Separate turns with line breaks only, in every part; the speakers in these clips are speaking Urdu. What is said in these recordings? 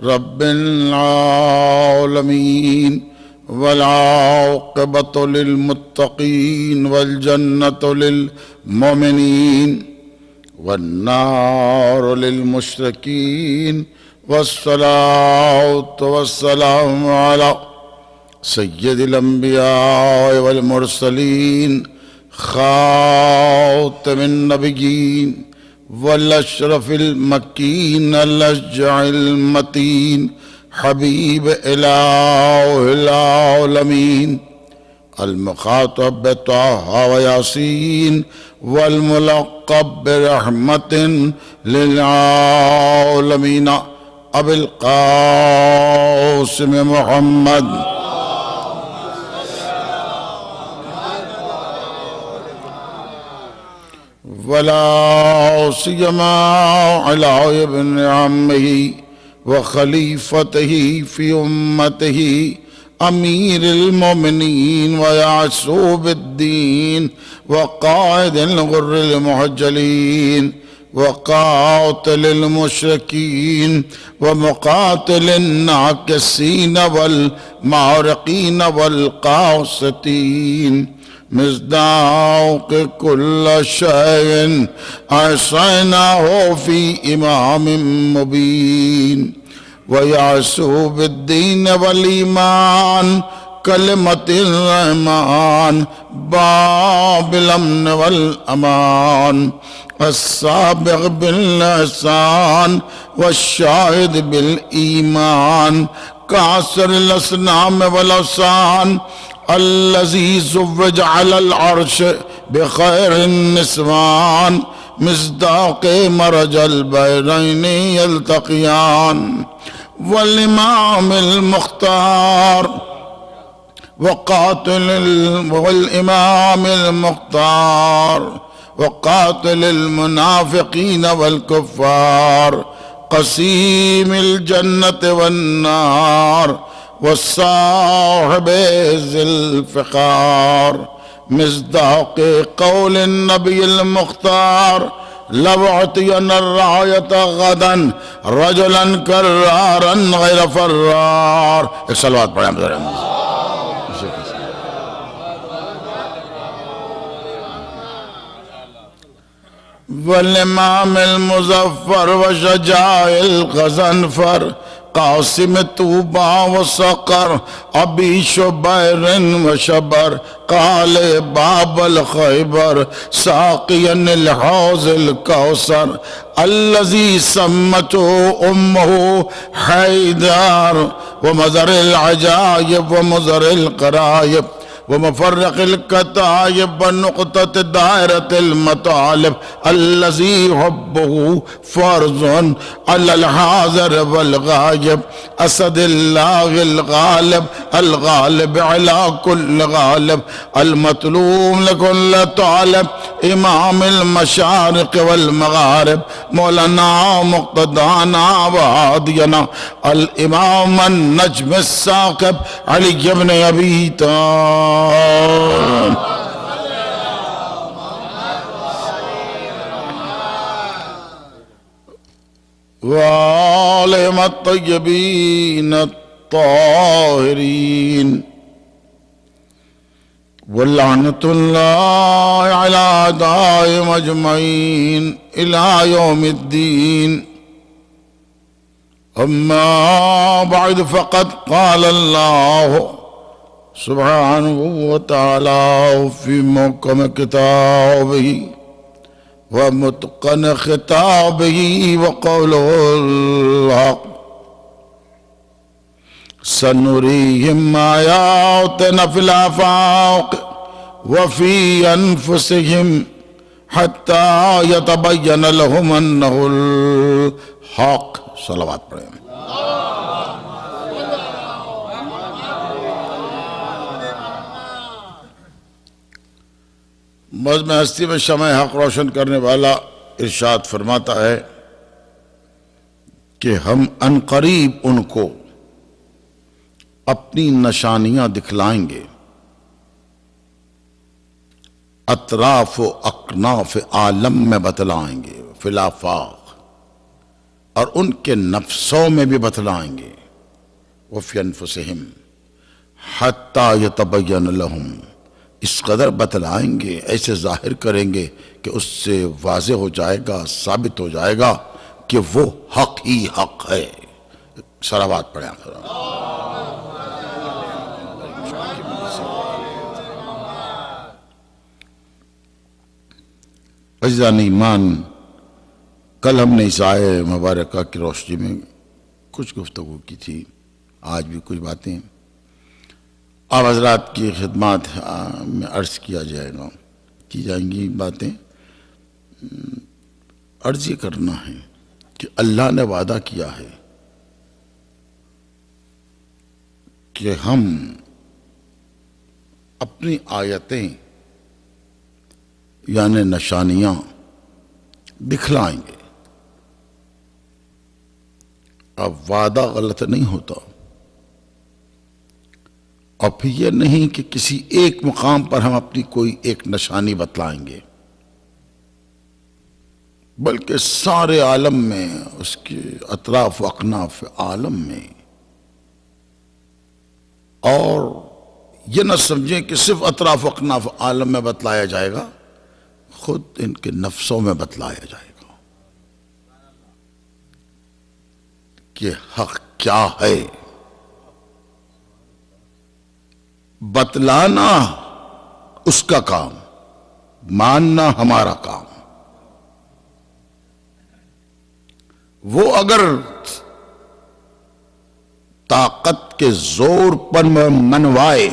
رب العالمين والعاقبة للمتقين والجنة للمؤمنين والنار للمشركين والصلاة والسلام على سيد الأنبياء والمرسلين خاتم النبيين والأشرف المكين الأشجع المتين حبيب إله العالمين المخاطب بطه وياسين والملقب برحمة للعالمين أبي القاسم محمد ولا سيما على ابن عمه وخليفته في أمته أمير المؤمنين ويعصوب الدين وقائد الغر المحجلين وقاتل المشركين ومقاتل الناكسين والمعرقين والقاسطين مصداق كل شيء أحصيناه في إمام مبين ويعصو بالدين والإيمان كلمة الرحمن باب الأمن والأمان السابق بالإحسان والشاهد بالإيمان كاسر الأصنام والأوثان الذي زوج على العرش بخير النسوان مصداق مرج البحرين يلتقيان والإمام المختار والإمام المختار وقاتل المنافقين والكفار قسيم الجنة والنار والصاحب ذي الفخار مصداق قول النبي المختار لو أعطينا الراية غدا رجلا كرارا غير فرار. ایک صلوات پڑھیں بذرا. والإمام المظفر وشجاع الغضنفر قاسم طوبى وصقر أبي شبير وشبر قال باب الخيبر ساقيا الحوض الكوثر الذي سمته أمه حيدر ومزر العجائب ومزر القرايب ومفرق الكتائب ونقطة دائرة المطالب الذي حبه فرض على الحاضر والغائب أسد الله الغالب الغالب على كل غالب المطلوب لكل طالب إمام المشارق والمغارب مولانا مقتدانا وهادينا الإمام النجم الثاقب علي بن أبي طالب وآلهم الطيبين الطاهرين واللعنة الله على أعدائهم أجمعين إلى يوم الدين. أما بعد فقد قال الله سبحانه وتعالى في محكم كتابه ومتقن خطابه وقوله الحق سنريهم آياتنا في الآفاق وفي أنفسهم حتى يتبين لهم أنه الحق. صلوات پڑھیں. بزم ہستی میں شمع حق روشن کرنے والا ارشاد فرماتا ہے کہ ہم عنقریب ان کو اپنی نشانیاں دکھلائیں گے، اطراف و اکناف عالم میں بتلائیں گے، فی الآفاق، اور ان کے نفسوں میں بھی بتلائیں گے، وفی انفسہم حتی یتبین لہم، اس قدر بتلائیں گے، ایسے ظاہر کریں گے کہ اس سے واضح ہو جائے گا، ثابت ہو جائے گا کہ وہ حق ہی حق ہے۔ صلوات پڑھیں آخر عزیزان ایمان، کل ہم نے اس آیے مبارکہ کی روشنی میں کچھ گفتگو کی تھی، آج بھی کچھ باتیں آپ حضرات کی خدمات میں عرض کیا جائے گا، کی جائیں گی باتیں۔ عرض یہ کرنا ہے کہ اللہ نے وعدہ کیا ہے کہ ہم اپنی آیتیں یعنی نشانیاں دکھلائیں گے۔ اب وعدہ غلط نہیں ہوتا، اور پھر یہ نہیں کہ کسی ایک مقام پر ہم اپنی کوئی ایک نشانی بتلائیں گے، بلکہ سارے عالم میں، اس کے اطراف و اکناف عالم میں، اور یہ نہ سمجھیں کہ صرف اطراف و اکناف عالم میں بتلایا جائے گا، خود ان کے نفسوں میں بتلایا جائے گا کہ حق کیا ہے۔ بتلانا اس کا کام، ماننا ہمارا کام۔ وہ اگر طاقت کے زور پر منوائے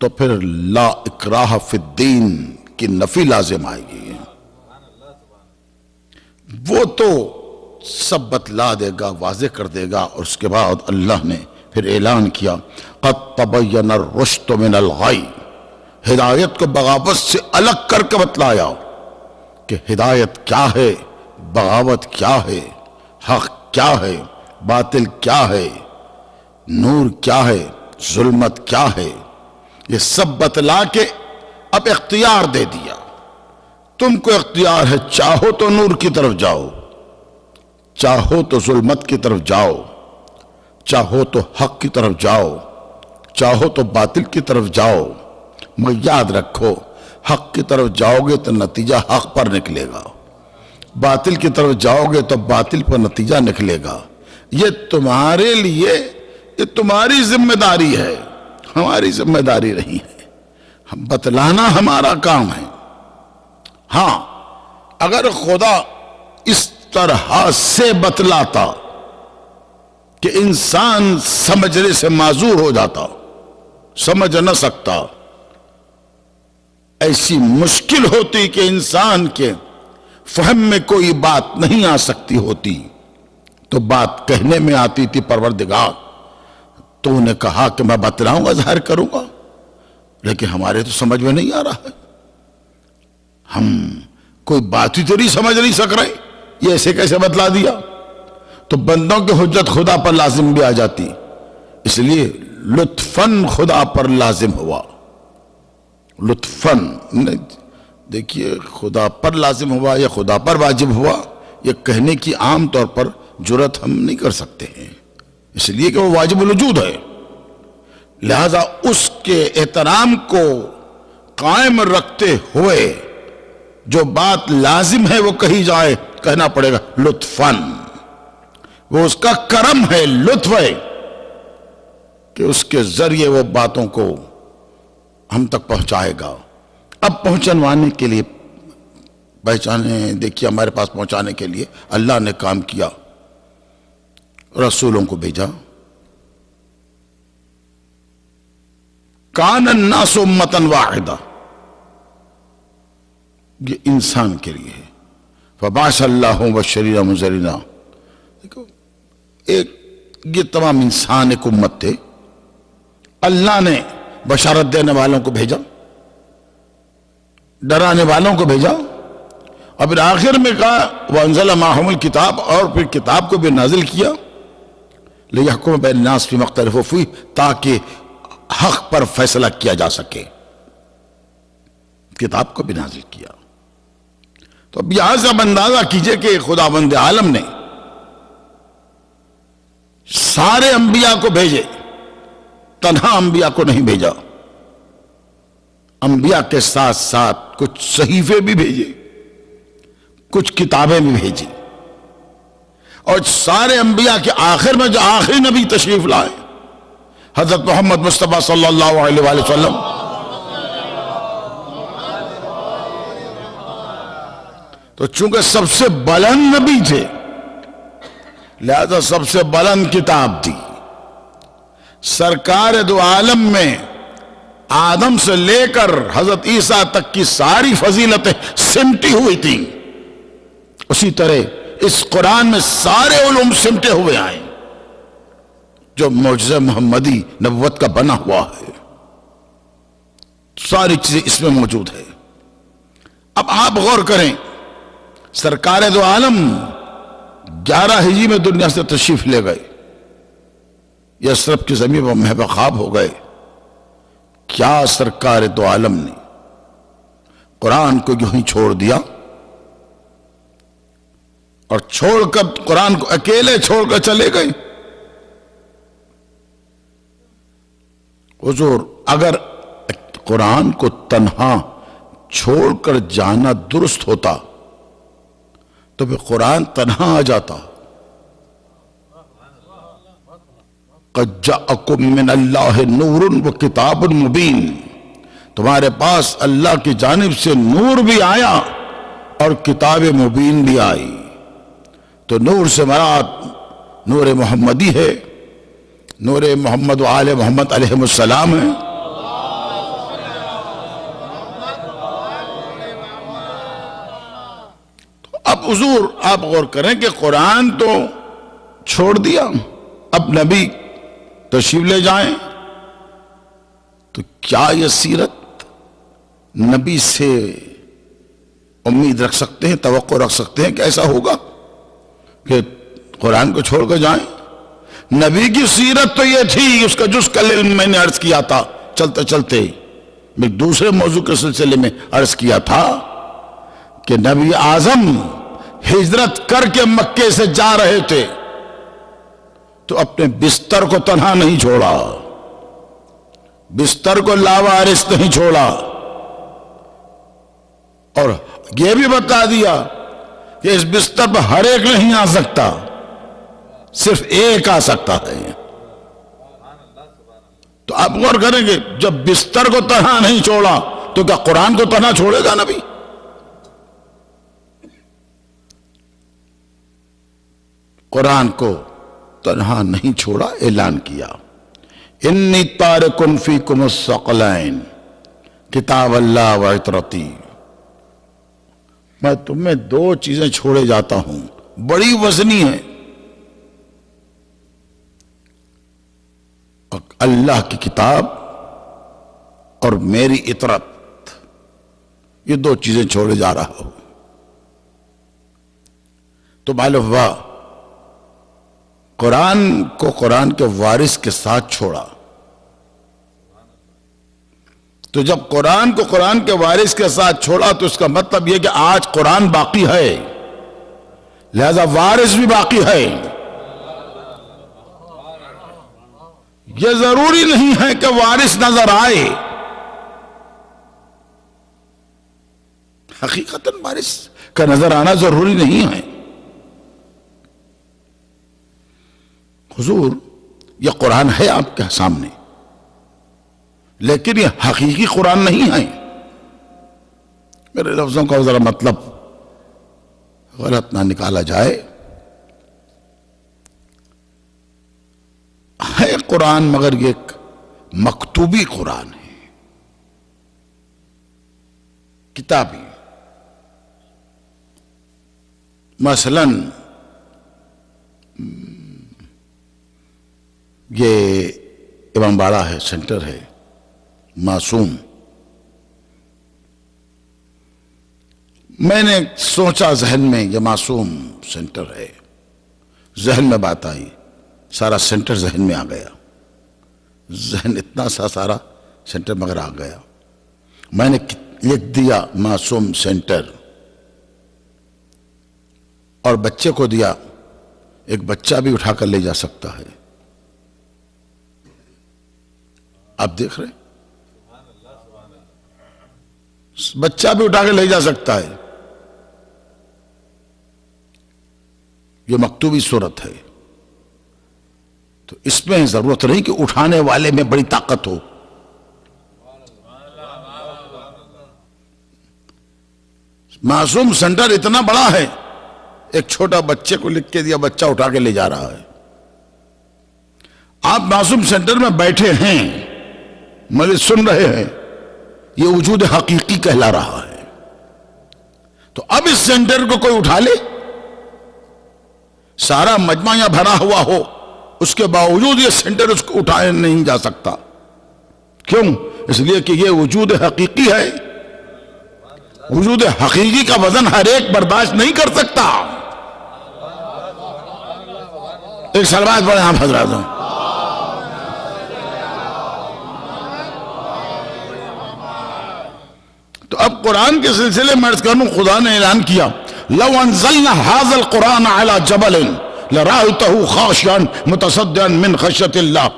تو پھر لا اکراہ فی الدین کی نفی لازم آئے گی۔ وہ تو سب بتلا دے گا، واضح کر دے گا، اور اس کے بعد اللہ نے پھر اعلان کیا قد تبین الرشد من الغی، ہدایت کو بغاوت سے الگ کر کے بتلایا کہ ہدایت کیا ہے، بغاوت کیا ہے، حق کیا ہے، باطل کیا ہے، نور کیا ہے، ظلمت کیا ہے، یہ سب بتلا کے اب اختیار دے دیا۔ تم کو اختیار ہے، چاہو تو نور کی طرف جاؤ، چاہو تو ظلمت کی طرف جاؤ، چاہو تو حق کی طرف جاؤ، چاہو تو باطل کی طرف جاؤ، مگر یاد رکھو حق کی طرف جاؤ گے تو نتیجہ حق پر نکلے گا، باطل کی طرف جاؤ گے تو باطل پر نتیجہ نکلے گا۔ یہ تمہارے لیے، یہ تمہاری ذمہ داری ہے، ہماری ذمہ داری نہیں ہے، بتلانا ہمارا کام ہے۔ ہاں اگر خدا اس طرح سے بتلاتا کہ انسان سمجھنے سے معذور ہو جاتا، سمجھ نہ سکتا، ایسی مشکل ہوتی کہ انسان کے فہم میں کوئی بات نہیں آ سکتی ہوتی، تو بات کہنے میں آتی تھی پروردگار تو نے کہا کہ میں بتلاؤں گا، ظاہر کروں گا، لیکن ہمارے تو سمجھ میں نہیں آ رہا ہے، ہم کوئی بات ہی تو نہیں سمجھ نہیں سک رہے، یہ ایسے کیسے بتلا دیا؟ تو بندوں کی حجت خدا پر لازم بھی آ جاتی، اس لیے لطفاً خدا پر لازم ہوا، لطفاً دیکھیے خدا پر لازم ہوا یا خدا پر واجب ہوا، یہ کہنے کی عام طور پر جرات ہم نہیں کر سکتے ہیں، اس لیے کہ وہ واجب الوجود ہے، لہذا اس کے احترام کو قائم رکھتے ہوئے جو بات لازم ہے وہ کہی جائے، کہنا پڑے گا لطفاً، وہ اس کا کرم ہے، لطف ہے کہ اس کے ذریعے وہ باتوں کو ہم تک پہنچائے گا۔ اب پہنچوانے کے لیے، پہچانے، دیکھیے ہمارے پاس پہنچانے کے لیے اللہ نے کام کیا، رسولوں کو بھیجا۔ کان الناس امۃ واحدہ، یہ انسان کے لیے ہے، فبعث اللہ مبشرین ومنذرین، دیکھو یہ تمام انسان ایک امت تھے، اللہ نے بشارت دینے والوں کو بھیجا، ڈرانے والوں کو بھیجا، اور پھر آخر میں کہا وَأَنزَلَ مَعَهُمُ الْكِتَابَ، اور پھر کتاب کو بھی نازل کیا، لِيَحْكُمَ بَيْنَ النَّاسِ فِيمَا اخْتَلَفُوا فِيهِ، تاکہ حق پر فیصلہ کیا جا سکے، کتاب کو بھی نازل کیا۔ تو اب یہاں سے اب اندازہ کیجئے کہ خداوند عالم نے سارے انبیاء کو بھیجے، تنہا انبیاء کو نہیں بھیجا، انبیاء کے ساتھ ساتھ کچھ صحیفے بھی بھیجے، کچھ کتابیں بھی بھیجی، اور سارے انبیاء کے آخر میں جو آخری نبی تشریف لائے حضرت محمد مصطفیٰ صلی اللہ علیہ وآلہ وسلم، تو چونکہ سب سے بلند نبی تھے لہذا سب سے بلند کتاب تھی۔ سرکار دو عالم میں آدم سے لے کر حضرت عیسیٰ تک کی ساری فضیلتیں سمٹی ہوئی تھیں، اسی طرح اس قرآن میں سارے علوم سمٹے ہوئے آئے جو معجزہ محمدی نبوت کا بنا ہوا ہے، ساری چیزیں اس میں موجود ہے۔ اب آپ غور کریں، سرکار دو عالم 11 ہجری میں دنیا سے تشریف لے گئے، یثرب کی زمین پر محو خواب ہو گئے۔ کیا سرکار دو عالم نے قرآن کو یوں ہی چھوڑ دیا اور چھوڑ کر قرآن کو اکیلے چھوڑ کر چلے گئے؟ حضور اگر قرآن کو تنہا چھوڑ کر جانا درست ہوتا تو پھر قرآن تنہا آ جاتا۔ قَدْ جَاءَكُم مِّنَ اللَّهِ نُورٌ وَكِتَابٌ مُبِينٌ، تمہارے پاس اللہ کی جانب سے نور بھی آیا اور کتاب مبین بھی آئی۔ تو نور سے مراد نور محمدی ہے، نور محمد و آل محمد علیہ السلام ہے۔ اب حضور آپ غور کریں کہ قرآن تو چھوڑ دیا، اب نبی تشریف لے جائیں تو کیا یہ سیرت نبی سے امید رکھ سکتے ہیں، توقع رکھ سکتے ہیں کہ ایسا ہوگا کہ قرآن کو چھوڑ کر جائیں؟ نبی کی سیرت تو یہ تھی، اس کا جز کل علم میں نے عرض کیا تھا چلتے چلتے ایک دوسرے موضوع کے سلسلے میں عرض کیا تھا کہ نبی اعظم ہجرت کر کے مکے سے جا رہے تھے تو اپنے بستر کو تنہا نہیں چھوڑا، بستر کو لاوارث نہیں چھوڑا، اور یہ بھی بتا دیا کہ اس بستر پر ہر ایک نہیں آ سکتا، صرف ایک آ سکتا ہے۔ تو آپ غور کریں گے جب بستر کو تنہا نہیں چھوڑا تو کیا قرآن کو تنہا چھوڑے گا نبی؟ قرآن کو تنہا نہیں چھوڑا، اعلان کیا انی تارکن فیکم الثقلین کتاب اللہ و عطرتی، میں تمہیں 2 چیزیں چھوڑے جاتا ہوں بڑی وزنی ہیں، اللہ کی کتاب اور میری عطرت، یہ 2 چیزیں چھوڑے جا رہا ہوں۔ تو معلوم ہوا قرآن کو قرآن کے وارث کے ساتھ چھوڑا، تو جب قرآن کو قرآن کے وارث کے ساتھ چھوڑا تو اس کا مطلب یہ کہ آج قرآن باقی ہے، لہذا وارث بھی باقی ہے۔ یہ ضروری نہیں ہے کہ وارث نظر آئے، حقیقتاً وارث کا نظر آنا ضروری نہیں ہے۔ حضور یہ قرآن ہے آپ کے سامنے، لیکن یہ حقیقی قرآن نہیں ہے۔ میرے لفظوں کا ذرا مطلب غلط نہ نکالا جائے، ہے قرآن مگر یہ ایک مکتوبی قرآن ہے، کتابی۔ مثلاً یہ امام باڑہ ہے، سینٹر ہے معصوم، میں نے سوچا ذہن میں یہ معصوم سینٹر ہے، ذہن میں بات آئی، سارا سینٹر ذہن میں آ گیا، ذہن اتنا سا سارا سینٹر مگر آ گیا، میں نے لکھ دیا معصوم سینٹر، اور بچے کو دیا، ایک بچہ بھی اٹھا کر لے جا سکتا ہے. آپ دیکھ رہے ہیں، بچہ بھی اٹھا کے لے جا سکتا ہے. یہ مکتوبی صورت ہے، تو اس میں ضرورت نہیں کہ اٹھانے والے میں بڑی طاقت ہو. معصوم سینٹر اتنا بڑا ہے، ایک چھوٹا بچے کو لکھ کے دیا، بچہ اٹھا کے لے جا رہا ہے. آپ معصوم سینٹر میں بیٹھے ہیں، مجھے سن رہے ہیں، یہ وجود حقیقی کہلا رہا ہے. تو اب اس سینٹر کو کوئی اٹھا لے، سارا مجمع یہاں بھرا ہوا ہو، اس کے باوجود یہ سینٹر اس کو اٹھائے نہیں جا سکتا. کیوں؟ اس لیے کہ یہ وجود حقیقی ہے. وجود حقیقی کا وزن ہر ایک برداشت نہیں کر سکتا. ایک سلوات پڑھیں آپ حضرات. تو اب قرآن کے سلسلے میں عرض کروں، خدا نے اعلان کیا لو انزلنا هذا القرآن على جبل لرأيته خاشعا متصدعا من خشية الله.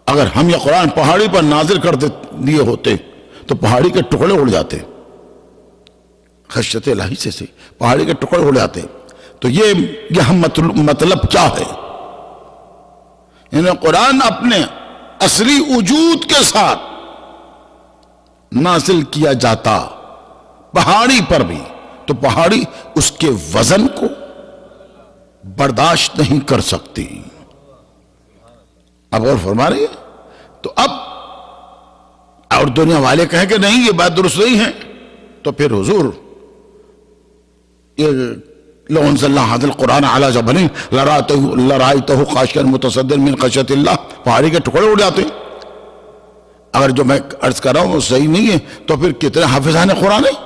اگر ہم یہ قرآن پہاڑی پر نازل کر دیے ہوتے تو پہاڑی کے ٹکڑے اڑ جاتے. خشیت الہی سے پہاڑی کے ٹکڑے اڑ جاتے. تو یہ مطلب کیا ہے؟ یعنی قرآن اپنے اصلی وجود کے ساتھ نازل کیا جاتا پہاڑی پر بھی، تو پہاڑی اس کے وزن کو برداشت نہیں کر سکتی. اب غور فرما رہی ہے؟ تو اب اور دنیا والے کہیں کہ نہیں یہ بات درست نہیں ہے، تو پھر حضور لو انزلنا هذا القرآن على جبل لرأيته خاشعا متصدعا من خشية الله، پہاڑی کے ٹکڑے اڑ جاتے. اگر جو میں عرض کر رہا ہوں وہ صحیح نہیں ہے تو پھر کتنے حافظان قرآن ہیں؟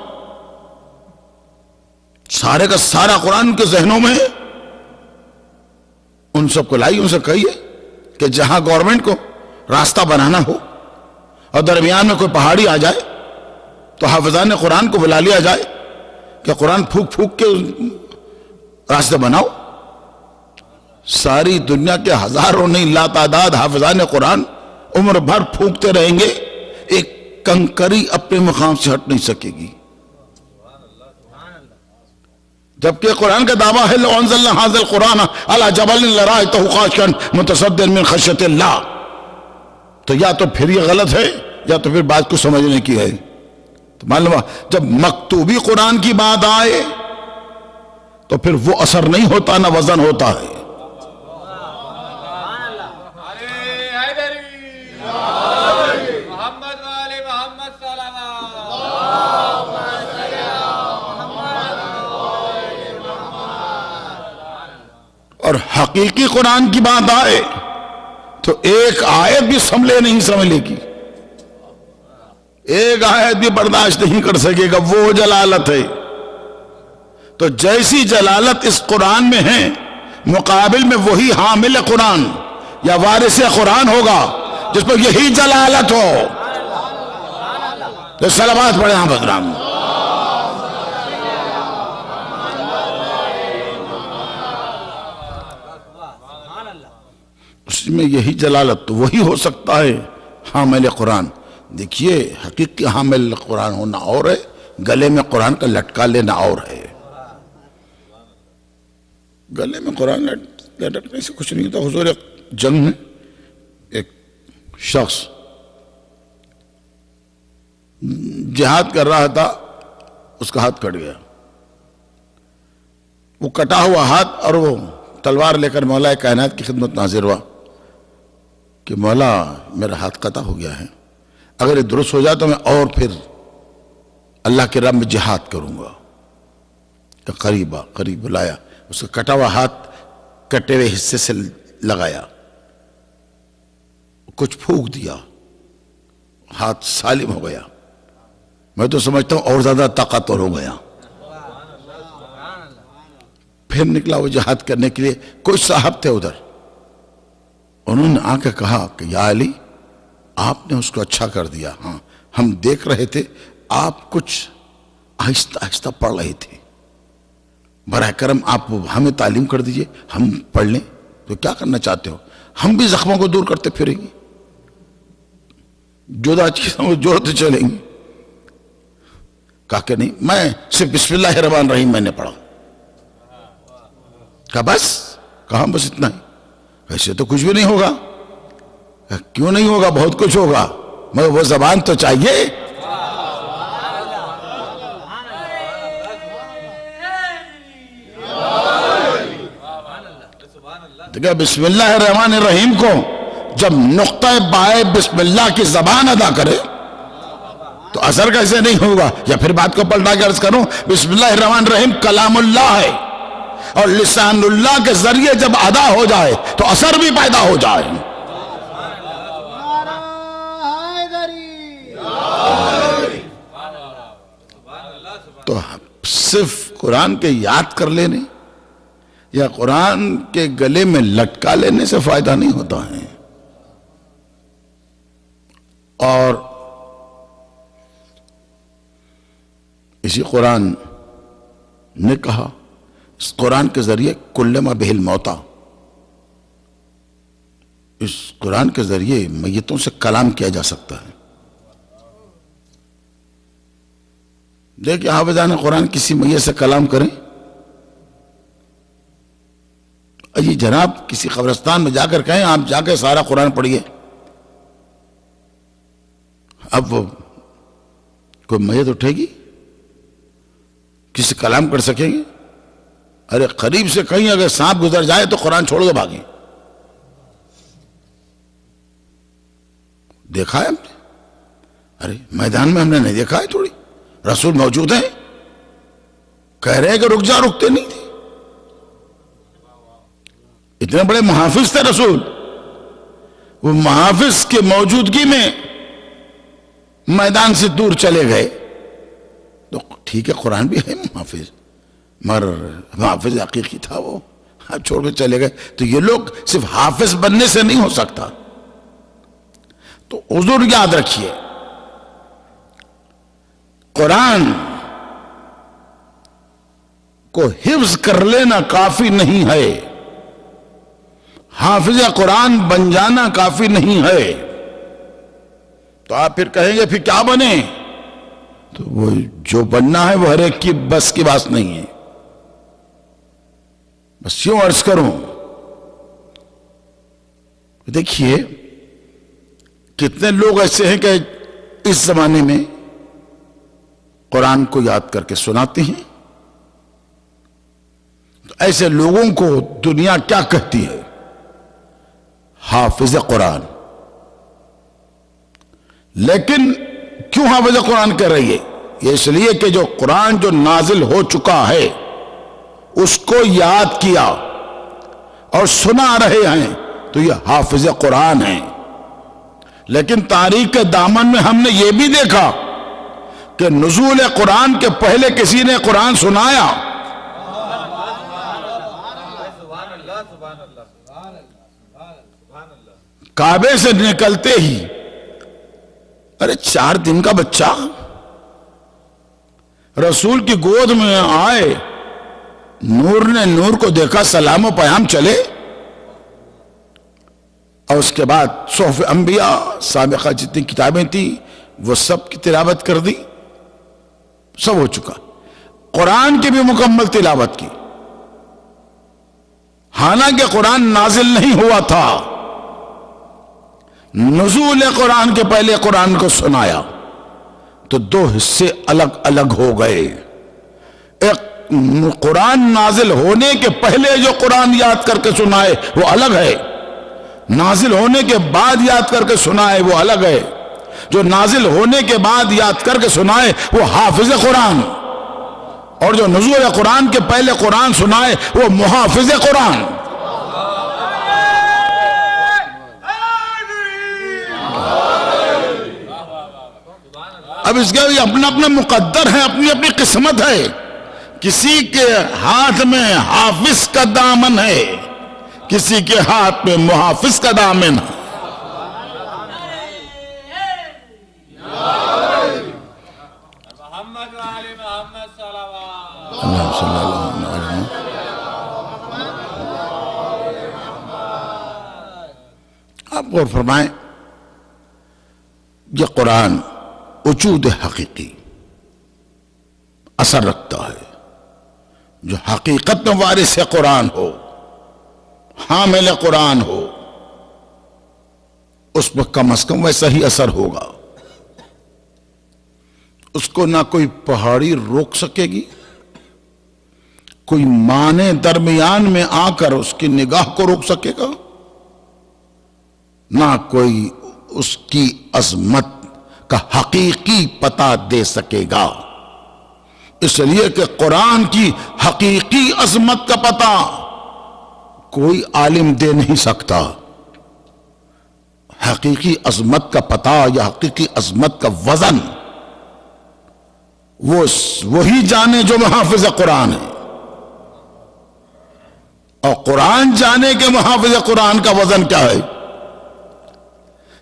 سارے کا سارا قرآن ان کے ذہنوں میں ہے. ان سب کو لائی، ان سے کہیے کہ جہاں گورنمنٹ کو راستہ بنانا ہو اور درمیان میں کوئی پہاڑی آ جائے تو حافظان قرآن کو بلا لیا جائے کہ قرآن پھوک پھوک کے راستے بناؤ. ساری دنیا کے ہزاروں نہیں لا تعداد حافظان قرآن عمر بھر پھونکتے رہیں گے، ایک کنکری اپنے مقام سے ہٹ نہیں سکے گی. جبکہ قرآن کا دعویٰ ہے لو انزلنا هذا القرآن على جبل لرأيته خاشعا متصدعا من خشية الله. تو یا تو پھر یہ غلط ہے یا تو پھر بات کو سمجھنے کی ہے. تو معلوم جب مکتوبی قرآن کی بات آئے تو پھر وہ اثر نہیں ہوتا، نہ وزن ہوتا ہے. اور حقیقی قرآن کی بات آئے تو ایک آیت بھی سنبھلے نہیں سنبھلے گی، ایک آیت بھی برداشت نہیں کر سکے گا. وہ جلالت ہے. تو جیسی جلالت اس قرآن میں ہے، مقابل میں وہی حامل قرآن یا وارث قرآن ہوگا جس پر یہی جلالت ہو. تو صلوات پڑھیں آپ حضرات. اس میں یہی جلالت تو وہی ہو سکتا ہے حامل قرآن. دیکھیے حقیقی حامل قرآن ہونا اور ہے، گلے میں قرآن کا لٹکا لینا اور ہے. گلے میں قرآن لٹکنے سے کچھ نہیں ہوتا. حضور ایک جنگ میں ایک شخص جہاد کر رہا تھا، اس کا ہاتھ کٹ گیا. وہ کٹا ہوا ہاتھ اور وہ تلوار لے کر مولا کائنات کی خدمت حاضر ہوا کہ مولا میرا ہاتھ قطع ہو گیا ہے، اگر یہ درست ہو جائے تو میں اور پھر اللہ کے راہ میں جہاد کروں گا. کہ قریب بلایا، اس کا کٹا ہوا ہاتھ کٹے ہوئے حصے سے لگایا، کچھ پھونک دیا، ہاتھ سالم ہو گیا. میں تو سمجھتا ہوں اور زیادہ طاقتور ہو گیا. پھر نکلا وہ جہاد کرنے کے لیے. کوئی صاحب تھے ادھر، انہوں نے آ کے کہا کہ یا علی آپ نے اس کو اچھا کر دیا. ہاں ہم دیکھ رہے تھے آپ کچھ آہستہ آہستہ پڑھ رہے تھے، براہ کرم آپ ہمیں تعلیم کر دیجئے، ہم پڑھ لیں۔ تو کیا کرنا چاہتے ہو؟ ہم بھی زخموں کو دور کرتے پھریں گے، جدا چیزوں کو جوڑتے چلیں گے۔ کہا کہ نہیں، میں صرف بسم اللہ الرحمن الرحیم میں نے پڑھا۔ کہا بس؟ کہاں بس اتنا ہی؟ ایسے تو کچھ بھی نہیں ہوگا۔ کیوں نہیں ہوگا؟ بہت کچھ ہوگا، مگر وہ زبان تو چاہیے۔ دیکھیں بسم اللہ الرحمن الرحیم کو جب نقطہ بائے بسم اللہ کی زبان ادا کرے تو اثر کیسے نہیں ہوگا؟ یا پھر بات کو پلٹا کے عرض کروں، بسم اللہ الرحمن الرحیم کلام اللہ ہے، اور لسان اللہ کے ذریعے جب ادا ہو جائے تو اثر بھی پیدا ہو جائے۔ تو صرف قرآن کے یاد کر لینے یا قرآن کے گلے میں لٹکا لینے سے فائدہ نہیں ہوتا ہے۔ اور اسی قرآن نے کہا، اس قرآن کے ذریعے کلما بہ الموتیٰ، اس قرآن کے ذریعے میتوں سے کلام کیا جا سکتا ہے۔ دیکھیں حافظان قرآن کسی میت سے کلام کریں، جی جناب کسی قبرستان میں جا کر کہیں آپ جا کے سارا قرآن پڑھیے، اب وہ کوئی میت اٹھے گی؟ کسی کلام کر سکیں گے؟ ارے قریب سے کہیں اگر سانپ گزر جائے تو قرآن چھوڑ کے بھاگیں۔ دیکھا ہے ہم نے؟ ارے میدان میں ہم نے نہیں دیکھا ہے، تھوڑی رسول موجود ہیں، کہہ رہے ہیں کہ رک جا، رکتے نہیں تھے۔ اتنے بڑے محافظ تھے رسول، وہ محافظ کی موجودگی میں میدان سے دور چلے گئے تو ٹھیک ہے قرآن بھی ہے محافظ، مگر محافظ حقیقی تھا وہ، آپ چھوڑ کے چلے گئے۔ تو یہ لوگ صرف حافظ بننے سے نہیں ہو سکتا۔ تو حضور یاد رکھیے، قرآن کو حفظ کر لینا کافی نہیں ہے، حافظ قرآن بن جانا کافی نہیں ہے۔ تو آپ پھر کہیں گے پھر کیا بنے؟ تو وہ جو بننا ہے وہ ہر ایک کی بس کی بات نہیں ہے۔ بس یوں عرض کروں، دیکھیے کتنے لوگ ایسے ہیں کہ اس زمانے میں قرآن کو یاد کر کے سناتے ہیں۔ تو ایسے لوگوں کو دنیا کیا کہتی ہے؟ حافظ قرآن۔ لیکن کیوں حافظ قرآن کہہ رہی ہے؟ یہ اس لیے کہ جو قرآن جو نازل ہو چکا ہے اس کو یاد کیا اور سنا رہے ہیں تو یہ حافظ قرآن ہیں۔ لیکن تاریخ کے دامن میں ہم نے یہ بھی دیکھا کہ نزول قرآن کے پہلے کسی نے قرآن سنایا؟ کعبے سے نکلتے ہی ارے 4 دن کا بچہ رسول کی گود میں آئے، نور نے نور کو دیکھا، سلام و پیام چلے، اور اس کے بعد صحف انبیاء سابقہ جتنی کتابیں تھیں وہ سب کی تلاوت کر دی، سب ہو چکا۔ قرآن کی بھی مکمل تلاوت کی، حالانکہ قرآن نازل نہیں ہوا تھا۔ نزول قرآن کے پہلے قرآن کو سنایا تو 2 حصے الگ الگ ہو گئے۔ ایک قرآن نازل ہونے کے پہلے جو قرآن یاد کر کے سنائے وہ الگ ہے، نازل ہونے کے بعد یاد کر کے سنائے وہ الگ ہے۔ جو نازل ہونے کے بعد یاد کر کے سنائے وہ حافظ قرآن، اور جو نزول قرآن کے پہلے قرآن سنائے وہ محافظ قرآن۔ اب اس کا بھی اپنا اپنا مقدر ہے، اپنی اپنی قسمت ہے۔ کسی کے ہاتھ میں حافظ کا دامن ہے، کسی کے ہاتھ میں محافظ کا دامن ہے۔ اللہ صلی اللہ علیہ وسلم آپ غور فرمائیں، یہ قرآن وجود حقیقی اثر رکھتا ہے. جو حقیقت میں وارث قرآن ہو، حامل قرآن ہو، اس پر کم از کم ویسا ہی اثر ہوگا. اس کو نہ کوئی پہاڑی روک سکے گی، کوئی مانے درمیان میں آ کر اس کی نگاہ کو روک سکے گا، نہ کوئی اس کی عظمت کا حقیقی پتہ دے سکے گا. اس لیے کہ قرآن کی حقیقی عظمت کا پتہ کوئی عالم دے نہیں سکتا. حقیقی عظمت کا پتہ یا حقیقی عظمت کا وزن وہی جانے جو محافظ قرآن ہے، اور قرآن جانے کے محافظ قرآن کا وزن کیا ہے.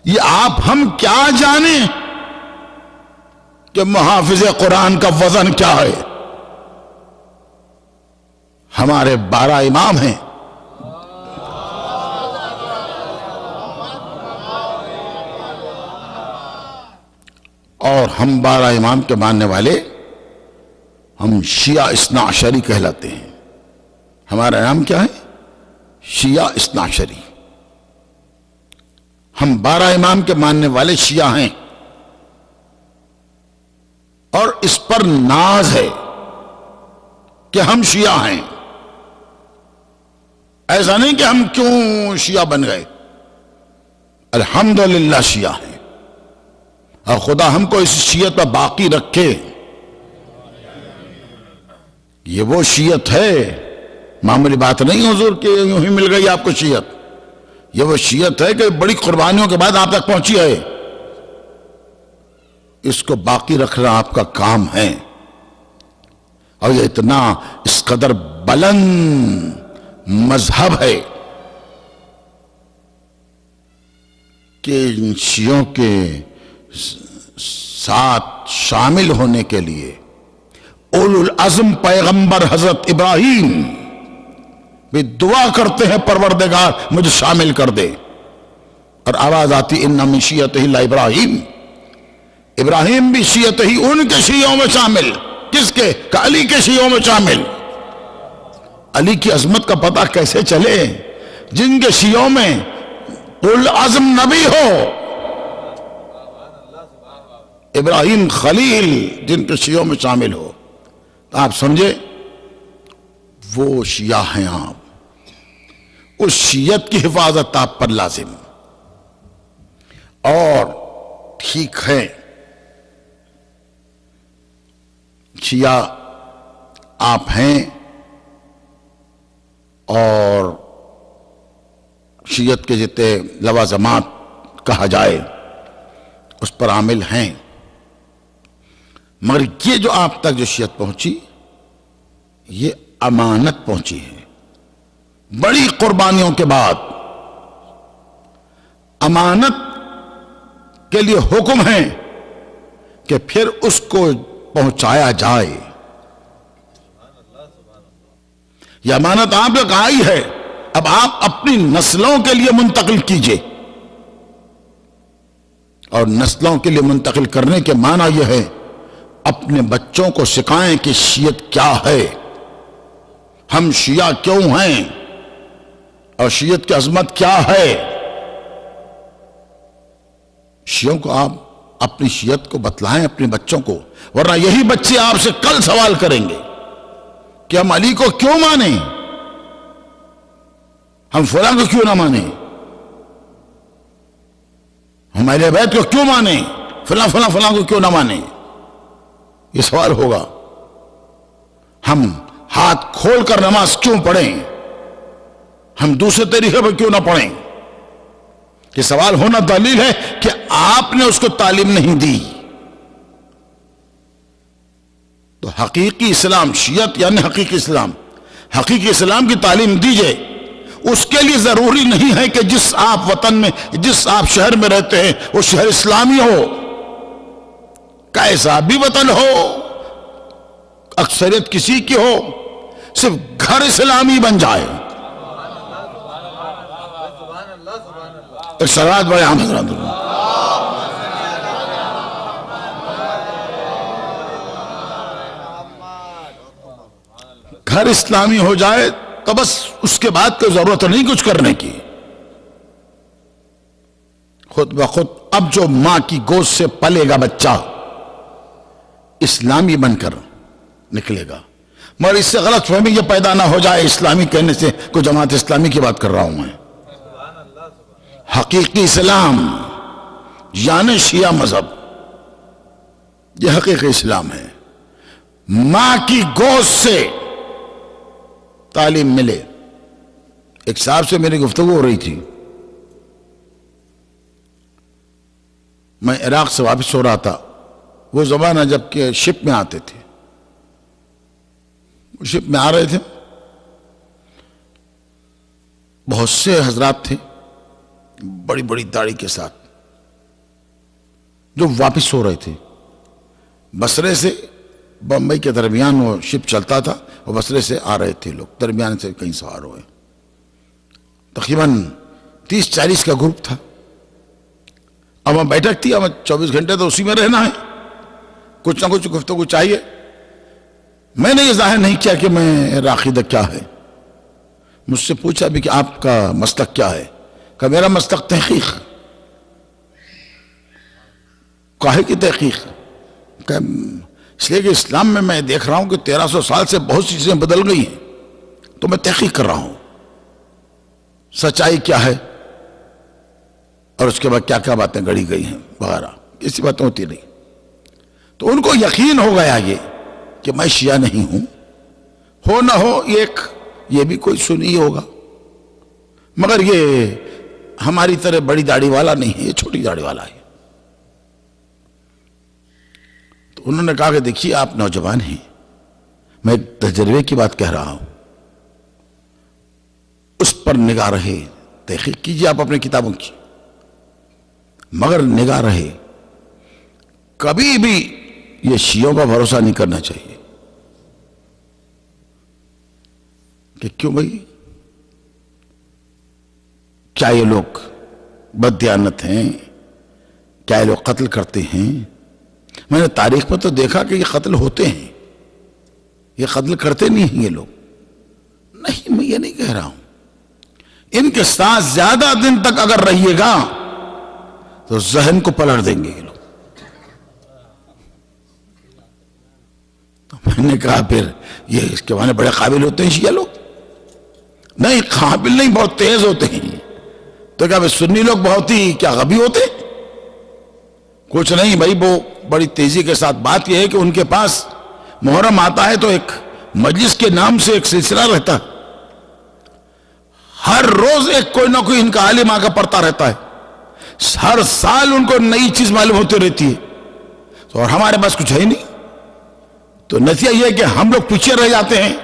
یہ آپ ہم کیا جانیں کہ محافظ قرآن کا وزن کیا ہے. ہمارے 12 امام ہیں، اور ہم 12 امام کے ماننے والے ہم شیعہ اثنا عشری کہلاتے ہیں. ہمارا نام کیا ہے؟ شیعہ اثنا عشری. ہم 12 امام کے ماننے والے شیعہ ہیں، اور اس پر ناز ہے کہ ہم شیعہ ہیں. ایسا نہیں کہ ہم کیوں شیعہ بن گئے، الحمدللہ شیعہ ہیں، اور خدا ہم کو اس شیعت پر باقی رکھے. یہ وہ شیعت ہے، معمولی بات نہیں حضور کہ یوں ہی مل گئی آپ کو شیعت. یہ وہ شیعت ہے کہ بڑی قربانیوں کے بعد آپ تک پہنچی ہے. اس کو باقی رکھنا آپ کا کام ہے. اور یہ اتنا اس قدر بلند مذہب ہے کہ ان شیعوں کے ساتھ شامل ہونے کے لیے اولو العزم پیغمبر حضرت ابراہیم بھی دعا کرتے ہیں پروردگار مجھے شامل کر دے. اور آواز آتی ان من شیعتہ ابراہیم، ابراہیم بھی شیعت ہی ان کے شیعوں میں شامل. کس کے؟ کہ علی کے شیعوں میں شامل. علی کی عظمت کا پتہ کیسے چلے جن کے شیعوں میں العظم نبی ہو، ابراہیم خلیل جن کے شیعوں میں شامل ہو. تو آپ سمجھے وہ شیعہ ہیں. آپ اس شیعت کی حفاظت آپ پر لازم. اور ٹھیک ہے شیعہ آپ ہیں، اور شیعت کے جتنے لوازمات کہا جائے اس پر عامل ہیں، مگر یہ جو آپ تک جو شیعت پہنچی یہ امانت پہنچی ہے. بڑی قربانیوں کے بعد امانت کے لیے حکم ہے کہ پھر اس کو پہنچایا جائے. یہ امانت آپ تک آئی ہے، اب آپ اپنی نسلوں کے لیے منتقل کیجئے. اور نسلوں کے لیے منتقل کرنے کے معنی یہ ہے اپنے بچوں کو سکھائیں کہ شیعت کیا ہے، ہم شیعہ کیوں ہیں، اور شیعت کی عظمت کیا ہے. شیعوں کو آپ اپنی شیعت کو بتلائیں اپنے بچوں کو، ورنہ یہی بچے آپ سے کل سوال کریں گے کہ ہم علی کو کیوں مانیں، ہم فلاں کو کیوں نہ مانیں، ہم اہل بیت کو کیوں مانیں، فلاں فلاں فلاں کو کیوں نہ مانیں. یہ سوال ہوگا. ہم ہاتھ کھول کر نماز کیوں پڑھیں، ہم دوسرے طریقے پر کیوں نہ پڑھیں. یہ سوال ہونا دلیل ہے کہ آپ نے اس کو تعلیم نہیں دی. تو حقیقی اسلام شیعت یعنی حقیقی اسلام، حقیقی اسلام کی تعلیم دیجئے. اس کے لیے ضروری نہیں ہے کہ جس آپ وطن میں جس آپ شہر میں رہتے ہیں وہ شہر اسلامی ہو، کیسا بھی وطن ہو، اکثریت کسی کی ہو، صرف گھر اسلامی بن جائے. ایک صلوات بڑے عام حضرات. گھر اسلامی ہو جائے تو بس اس کے بعد کوئی ضرورت نہیں کچھ کرنے کی. خود بخود اب جو ماں کی گود سے پلے گا بچہ اسلامی بن کر نکلے گا. مگر اس سے غلط فہمی یہ پیدا نہ ہو جائے اسلامی کہنے سے کوئی جماعت اسلامی کی بات کر رہا ہوں میں. حقیقی اسلام یعنی شیعہ مذہب، یہ حقیقی اسلام ہے. ماں کی گود سے تعلیم ملے. ایک صاحب سے میری گفتگو ہو رہی تھی، میں عراق سے واپس ہو رہا تھا. وہ زمانہ جب کہ شپ میں آتے تھے، وہ شپ میں آ رہے تھے، بہت سے حضرات تھے بڑی بڑی داڑھی کے ساتھ جو واپس ہو رہے تھے. بصرے سے بمبئی کے درمیان وہ شپ چلتا تھا، اور بصرے سے آ رہے تھے لوگ، درمیان سے کہیں سوار ہوئے. تقریباً 30-40 کا گروپ تھا. اب ہم بیٹھک تھی، ہمیں 24 گھنٹے تو اسی میں رہنا ہے، کچھ نہ کچھ گفتگو چاہیے. میں نے یہ ظاہر نہیں کیا کہ میں عقیدہ کیا ہے. مجھ سے پوچھا بھی کہ آپ کا مسلک کیا ہے؟ کہ میرا مسلک تحقیق. کاہے کی تحقیق؟ کہ اس لیے کہ اسلام میں دیکھ رہا ہوں کہ 1300 سال سے بہت سی چیزیں بدل گئی ہیں، تو میں تحقیق کر رہا ہوں سچائی کیا ہے اور اس کے بعد کیا کیا باتیں گڑی گئی ہیں وغیرہ. ایسی باتیں ہوتی نہیں. تو ان کو یقین ہو گیا یہ کہ میں شیعہ نہیں ہوں. ہو نہ ہو یہ بھی کوئی سنی ہوگا، مگر یہ ہماری طرح بڑی داڑھی والا نہیں ہے، یہ چھوٹی داڑھی والا ہے. تو انہوں نے کہا کہ دیکھیے آپ نوجوان ہیں، میں ایک تجربے کی بات کہہ رہا ہوں، اس پر نگاہ رہے. تحقیق کیجیے آپ اپنے کتابوں کی، مگر نگاہ رہے. کبھی بھی یہ شیعوں کا بھروسہ نہیں کرنا چاہیے. کہ کیوں بھائی؟ کیا یہ لوگ بددیانت ہیں؟ کیا یہ لوگ قتل کرتے ہیں؟ میں نے تاریخ میں تو دیکھا کہ یہ قتل ہوتے ہیں، یہ قتل کرتے نہیں ہیں یہ لوگ. نہیں، میں یہ نہیں کہہ رہا ہوں. ان کے ساتھ زیادہ دن تک اگر رہیے گا تو ذہن کو پلٹ دیں گے یہ لوگ. تو میں نے کہا پھر یہ اس کے معنی بڑے قابل ہوتے ہیں شیعہ لوگ؟ نہیں، قابل نہیں، بہت تیز ہوتے ہیں. تو کیا سنی لوگ بہت ہی کیا غبی ہوتے؟ کچھ نہیں بھائی، وہ بڑی تیزی کے ساتھ. بات یہ ہے کہ ان کے پاس محرم آتا ہے تو ایک مجلس کے نام سے ایک سلسلہ رہتا ہے. ہر روز ایک کوئی نہ کوئی ان کا عالم آ کر پڑھتا رہتا ہے. ہر سال ان کو نئی چیز معلوم ہوتی رہتی ہے. تو اور ہمارے پاس کچھ ہے ہی نہیں. تو نتیجہ یہ کہ ہم لوگ پیچھے رہ جاتے ہیں.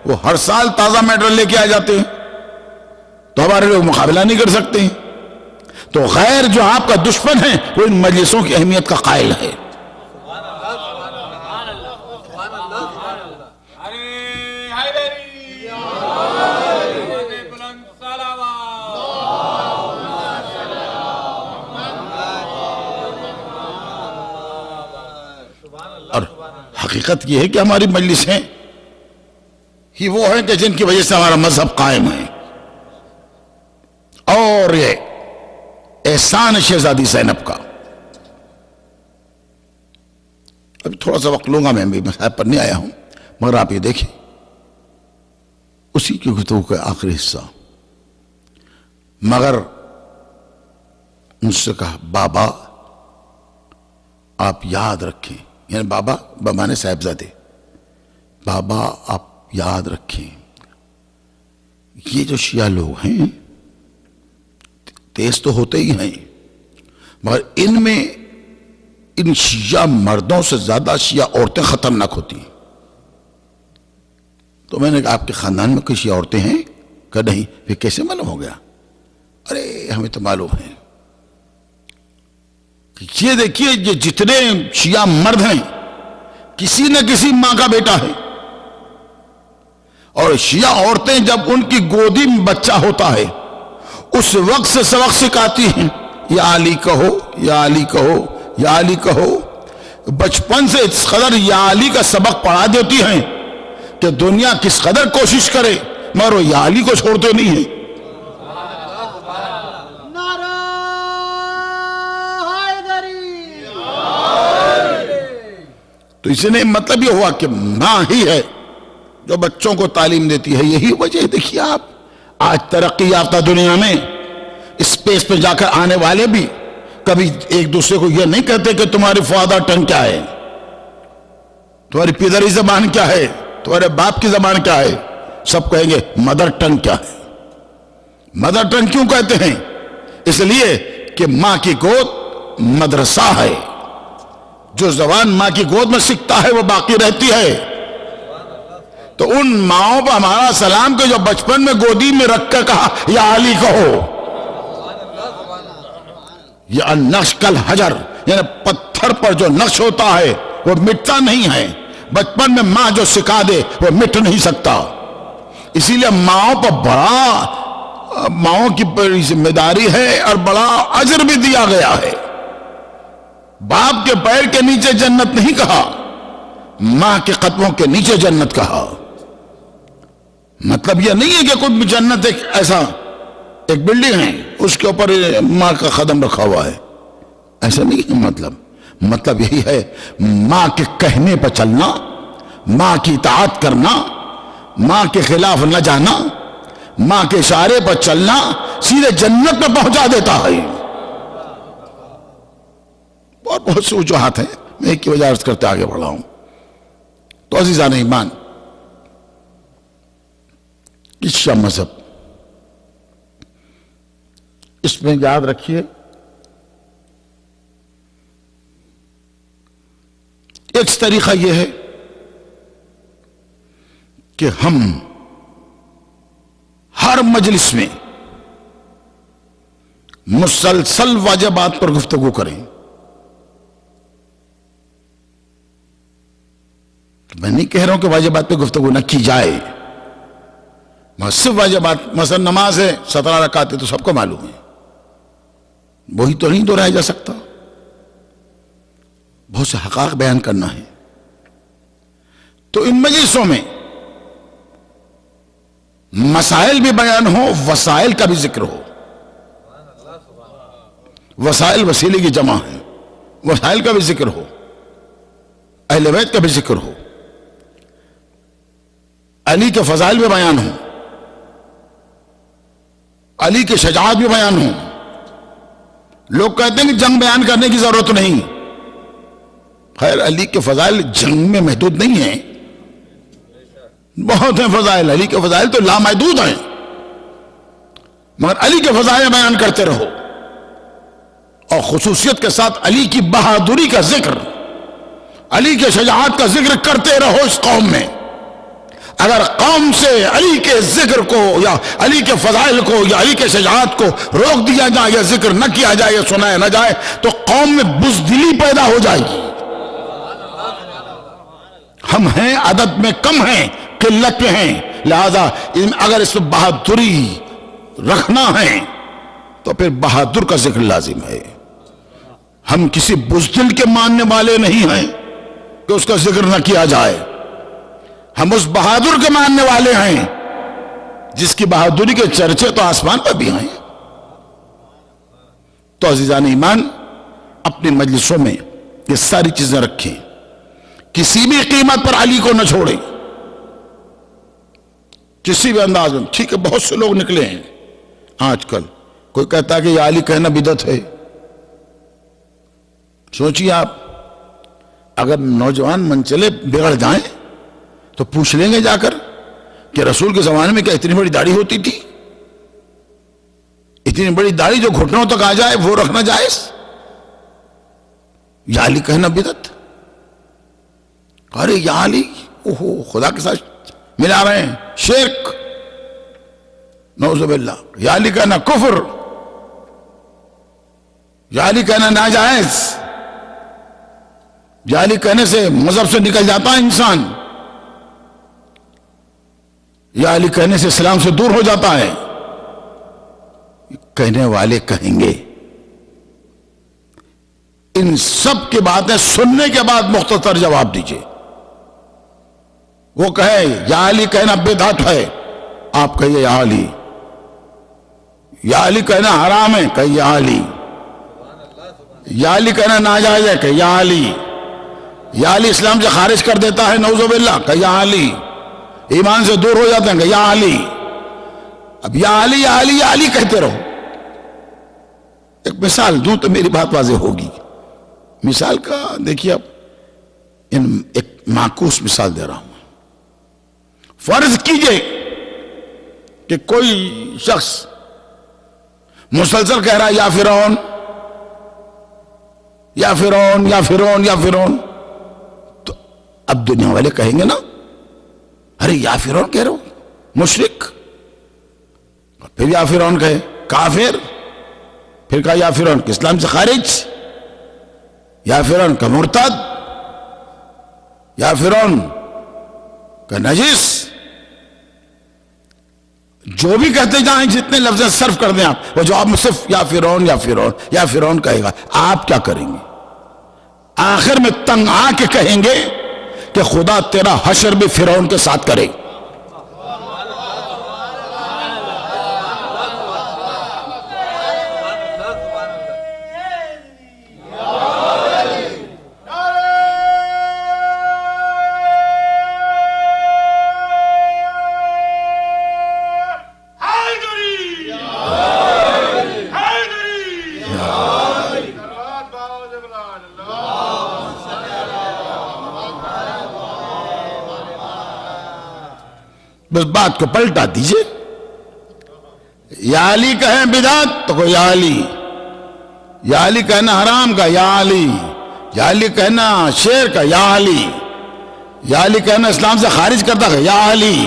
وہ ہر سال تازہ میٹر لے کے آ جاتے ہیں، تو ہمارے لوگ مقابلہ نہیں کر سکتے ہیں. تو غیر جو آپ کا دشمن ہے وہ ان مجلسوں کی اہمیت کا قائل ہے. اور حقیقت یہ ہے کہ ہماری مجلسیں ہی وہ ہیں کہ جن کی وجہ سے ہمارا مذہب قائم ہے. اور یہ احسان شہزادی زینب کا، اب تھوڑا سا وقت لوں گا، میں بھی مسائل پر نہیں آیا ہوں، مگر آپ یہ دیکھیں اسی کی گفتگو کا آخری حصہ. مگر مجھ سے کہا بابا آپ یاد رکھیں، یعنی بابا بمانے صاحبزادے، بابا آپ یاد رکھیں یہ جو شیعہ لوگ ہیں تیز تو ہوتے ہی ہیں، مگر ان میں ان شیعہ مردوں سے زیادہ شیعہ عورتیں خطرناک ہوتی ہیں. تو میں نے کہا آپ کے خاندان میں کوئی شیعہ عورتیں ہیں؟ کہ نہیں. پھر کیسے معلوم ہو گیا؟ ارے ہمیں تو معلوم ہے. یہ دیکھیے یہ جتنے شیعہ مرد ہیں کسی نہ کسی ماں کا بیٹا ہے، اور شیعہ عورتیں جب ان کی گودی میں بچہ ہوتا ہے اس وقت سے سبق سکھاتی ہیں، یا علی کہو، یا علی کہو، یا علی کہو۔ بچپن سے اس قدر یا علی کا سبق پڑھا دیتی ہیں کہ دنیا کس قدر کوشش کرے مگر وہ یا علی کو چھوڑتے نہیں ہیں۔ تو اس نے مطلب یہ ہوا کہ ماں ہی ہے جو بچوں کو تعلیم دیتی ہے۔ یہی وجہ دیکھیے آپ، آج ترقی یافتہ دنیا میں اسپیس پہ جا کر آنے والے بھی کبھی ایک دوسرے کو یہ نہیں کہتے کہ تمہاری فادر ٹنگ کیا ہے، تمہاری پیدری زبان کیا ہے، تمہارے باپ کی زبان کیا ہے، سب کہیں گے مدر ٹنگ کیا ہے۔ مدر ٹنگ کیوں کہتے ہیں؟ اس لیے کہ ماں کی گود مدرسہ ہے، جو زبان ماں کی گود میں سیکھتا ہے وہ باقی رہتی ہے۔ تو ان ماؤں پر ہمارا سلام کہ جو بچپن میں گودی میں رکھ کر کہا یا علی کہو، یا نقش کل حجر، یعنی پتھر پر جو نقش ہوتا ہے وہ مٹتا نہیں ہے، بچپن میں ماں جو سکھا دے وہ مٹ نہیں سکتا۔ اسی لیے ماؤں پر ماؤں کی بڑی ذمہ داری ہے اور بڑا اجر بھی دیا گیا ہے۔ باپ کے پیر کے نیچے جنت نہیں کہا، ماں کے قدموں کے نیچے جنت کہا۔ مطلب یہ نہیں ہے کہ کوئی جنت ایک ایسا ایک بلڈنگ ہے اس کے اوپر ماں کا قدم رکھا ہوا ہے، ایسا نہیں ہے۔ مطلب یہی ہے ماں کے کہنے پر چلنا، ماں کی اطاعت کرنا، ماں کے خلاف نہ جانا، ماں کے اشارے پر چلنا سیدھے جنت میں پہنچا دیتا ہے۔ اور بہت سے وجوہات ہیں، میں ایک کی وجہ عرض کرتے آگے بڑھا ہوں۔ تو عزیزان ایمان، شیعہ مذہب اس میں یاد رکھیے ایک طریقہ یہ ہے کہ ہم ہر مجلس میں مسلسل واجبات پر گفتگو کریں۔ میں نہیں کہہ رہا ہوں کہ واجبات پہ گفتگو نہ کی جائے، صرف واجبات، مثلا نماز ہے 17 رکعت تو سب کو معلوم ہے، وہی تو نہیں دہرایا جا سکتا، بہت سے حقائق بیان کرنا ہے۔ تو ان مجلسوں میں مسائل بھی بیان ہو، وسائل کا بھی ذکر ہو۔ وسائل وسیلے کی جمع ہے، وسائل کا بھی ذکر ہو، اہل بیت کا بھی ذکر ہو، علی کے فضائل بھی بیان ہو، علی کے شجاعت بھی بیان ہو۔ لوگ کہتے ہیں کہ جنگ بیان کرنے کی ضرورت نہیں، خیر علی کے فضائل جنگ میں محدود نہیں ہیں، بہت ہیں فضائل، علی کے فضائل تو لامحدود ہیں، مگر علی کے فضائل بیان کرتے رہو، اور خصوصیت کے ساتھ علی کی بہادری کا ذکر، علی کے شجاعت کا ذکر کرتے رہو اس قوم میں۔ اگر قوم سے علی کے ذکر کو یا علی کے فضائل کو یا علی کے شجاعت کو روک دیا جائے یا ذکر نہ کیا جائے یا سنایا نہ جائے تو قوم میں بزدلی پیدا ہو جائے گی۔ ہم ہیں عدد میں کم ہیں، قلت میں ہیں، لہذا اگر اس میں بہادری رکھنا ہے تو پھر بہادر کا ذکر لازم ہے۔ ہم کسی بزدل کے ماننے والے نہیں ہیں کہ اس کا ذکر نہ کیا جائے، ہم اس بہادر کے ماننے والے ہیں جس کی بہادری کے چرچے تو آسمان پر بھی ہیں۔ تو عزیزان ایمان، اپنی مجلسوں میں یہ ساری چیزیں رکھیں، کسی بھی قیمت پر علی کو نہ چھوڑیں، کسی بھی انداز میں۔ ٹھیک ہے، بہت سے لوگ نکلے ہیں آج کل، کوئی کہتا ہے کہ یہ علی کہنا بدعت ہے۔ سوچیے آپ، اگر نوجوان منچلے بگڑ جائیں تو پوچھ لیں گے جا کر کہ رسول کے زمانے میں کیا اتنی بڑی داڑھی ہوتی تھی؟ اتنی بڑی داڑھی جو گھٹنوں تک آ جائے وہ رکھنا جائز؟ یا علی کہنا بدعت؟ ارے یا علی، اوہو، خدا کے ساتھ ملا رہے ہیں، شرک، نعوذ باللہ۔ یا علی کہنا کفر، یا علی کہنا ناجائز، یا علی کہنے سے مذہب سے نکل جاتا ہے انسان، یا علی کہنے سے اسلام سے دور ہو جاتا ہے۔ کہنے والے کہیں گے. ان سب کی باتیں سننے کے بعد مختصر جواب دیجئے. وہ کہے یا علی کہنا بدعت ہے، آپ کہیے یا علی. یا علی کہنا حرام ہے، کہیے یا علی. یا علی کہنا ناجائز ہے، کہ یا علی. یا علی اسلام سے خارج کر دیتا ہے نعوذ باللہ، کہ یا علی. ایمان سے دور ہو جاتے ہیں، کہ یا علی. اب یا علی یا علی یا علی کہتے رہو. ایک مثال دوں تو میری بات واضح ہوگی. مثال کا دیکھیے، اب ایک معکوس مثال دے رہا ہوں. فرض کیجئے کہ کوئی شخص مسلسل کہہ رہا ہے یا فرعون یا فرعون یا فرعون یا فرعون، تو اب دنیا والے کہیں گے نا ارے یا فرعون کہہ رہے ہو مشرک. پھر یا فرعون کہے کافر. پھر کہا یا فرعون کہ اسلام سے خارج، یا فرعون کا مرتد، یا فرعون کا نجس. جو بھی کہتے جائیں، جتنے لفظ صرف کر دیں آپ، وہ جواب میں صرف یا فرعون یا فرعون یا فرعون کہے گا. آپ کیا کریں گے؟ آخر میں تنگ آ کے کہیں گے کہ خدا تیرا حشر بھی فرعون کے ساتھ کرے. بس بات کو پلٹا دیجئے. یا علی کہیں بدعت تو کوئی یا علی. یا علی کہنا حرام کا یا علی. یا علی کہنا شیر کا یا علی. یا علی کہنا اسلام سے خارج کرتا کا یا علی.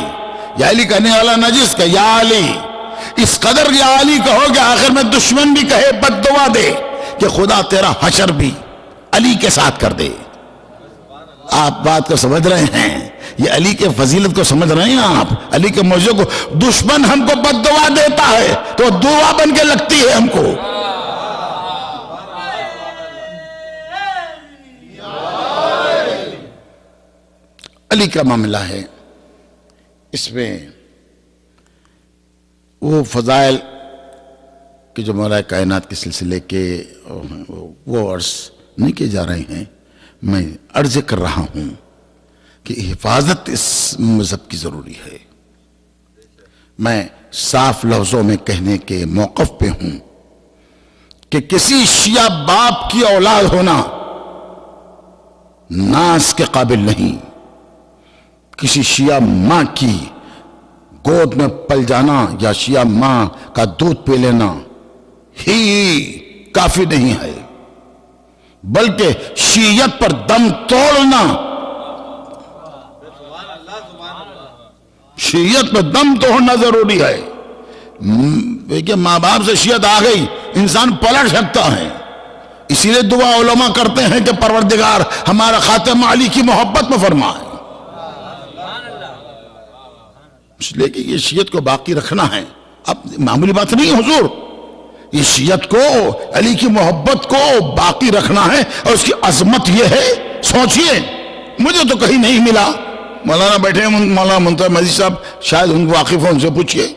یا علی کہنے والا نجس کا یا علی. اس قدر یا علی کہو کہ آخر میں دشمن بھی کہے بد دعا دے کہ خدا تیرا حشر بھی علی کے ساتھ کر دے. آپ بات کو سمجھ رہے ہیں؟ یہ علی کے فضیلت کو سمجھ رہے ہیں آپ؟ علی کے موضوع کو دشمن ہم کو بد دعا دیتا ہے تو دعا بن کے لگتی ہے ہم کو. علی کا معاملہ ہے، اس میں وہ فضائل کہ جو مولا کائنات کے سلسلے کے وہ عرض نہیں کیے جا رہے ہیں. میں عرض کر رہا ہوں کہ حفاظت اس مذہب کی ضروری ہے. میں صاف لفظوں میں کہنے کے موقف پہ ہوں کہ کسی شیعہ باپ کی اولاد ہونا ناز کے قابل نہیں. کسی شیعہ ماں کی گود میں پل جانا یا شیعہ ماں کا دودھ پی لینا ہی کافی نہیں ہے، بلکہ شیعت پر دم توڑنا، شیعت پر دم توڑنا ضروری ہے. دیکھیں ماں باپ سے شیعت آ گئی انسان پلٹ سکتا ہے. اسی لیے دعا علماء کرتے ہیں کہ پروردگار ہمارا خاتمہ علی کی محبت میں فرمائے. اس لیے کہ یہ شیعت کو باقی رکھنا ہے، اب معمولی بات نہیں حضور. یہ شیعت کو، علی کی محبت کو باقی رکھنا ہے، اور اس کی عظمت یہ ہے. سوچئے مجھے تو کہیں نہیں ملا. مولانا بیٹھے ہیں مولانا منتظر مزید صاحب، شاید ان کو واقف ہو، ان سے پوچھئے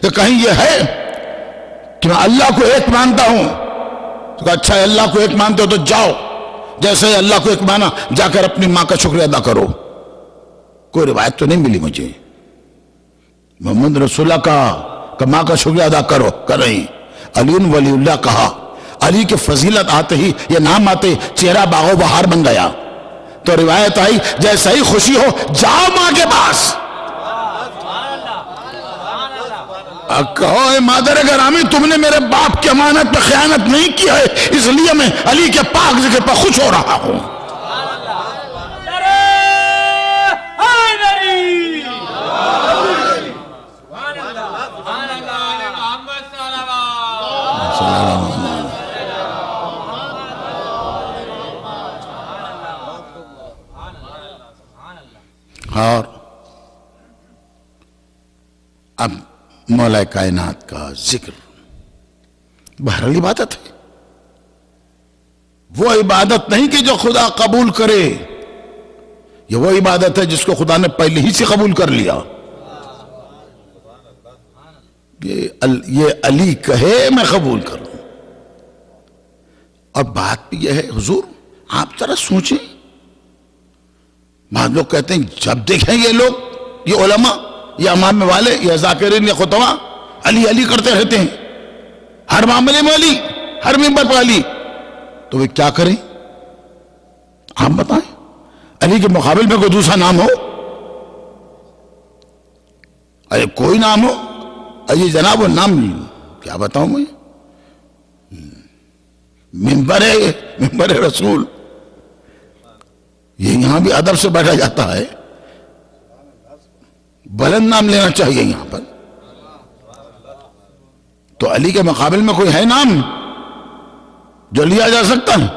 کہ کہیں یہ ہے کہ میں اللہ کو ایک مانتا ہوں. تو کہا اچھا اللہ کو ایک مانتے ہو تو جاؤ، جیسے اللہ کو ایک مانا جا کر اپنی ماں کا شکریہ ادا کرو. کوئی روایت تو نہیں ملی مجھے. محمد رسول اللہ کا کہ ماں کا شکریہ ادا کرو، کر رہی. علی ولی اللہ کہا. علی کے فضیلت آتے ہی یہ نام آتے چہرہ باغ و بہار بن گیا. تو روایت آئی جیسا ہی خوشی ہو جاؤ ماں کے پاس. کہو اے مادر گرامی تم نے میرے باپ کی امانت پہ خیانت نہیں کی ہے، اس لیے میں علی کے پاک ذکر پر خوش ہو رہا ہوں. اور اب مولا کائنات کا ذکر بہرحال عبادت ہے، وہ عبادت نہیں کہ جو خدا قبول کرے، یہ وہ عبادت ہے جس کو خدا نے پہلے ہی سے قبول کر لیا۔ یہ علی کہے میں قبول کروں۔ اور بات بھی یہ ہے حضور آپ ذرا سوچیں، بعض لوگ کہتے ہیں جب دیکھیں یہ لوگ، یہ علماء، یہ امام والے، یہ ذاکرین، یہ خطبہ علی علی کرتے رہتے ہیں، ہر معاملے میں علی، ہر منبر پر علی، تو وہ کیا کریں؟ آپ بتائیں، علی کے مقابل میں کوئی دوسرا نام ہو؟ ارے کوئی نام ہو؟ ارے جناب وہ نام کیا بتاؤں میں؟ منبر رسول، یہ یہاں بھی ادب سے بیٹھا جاتا ہے، بلند نام لینا چاہیے یہاں پر۔ تو علی کے مقابل میں کوئی ہے نام جو لیا جا سکتا ہے؟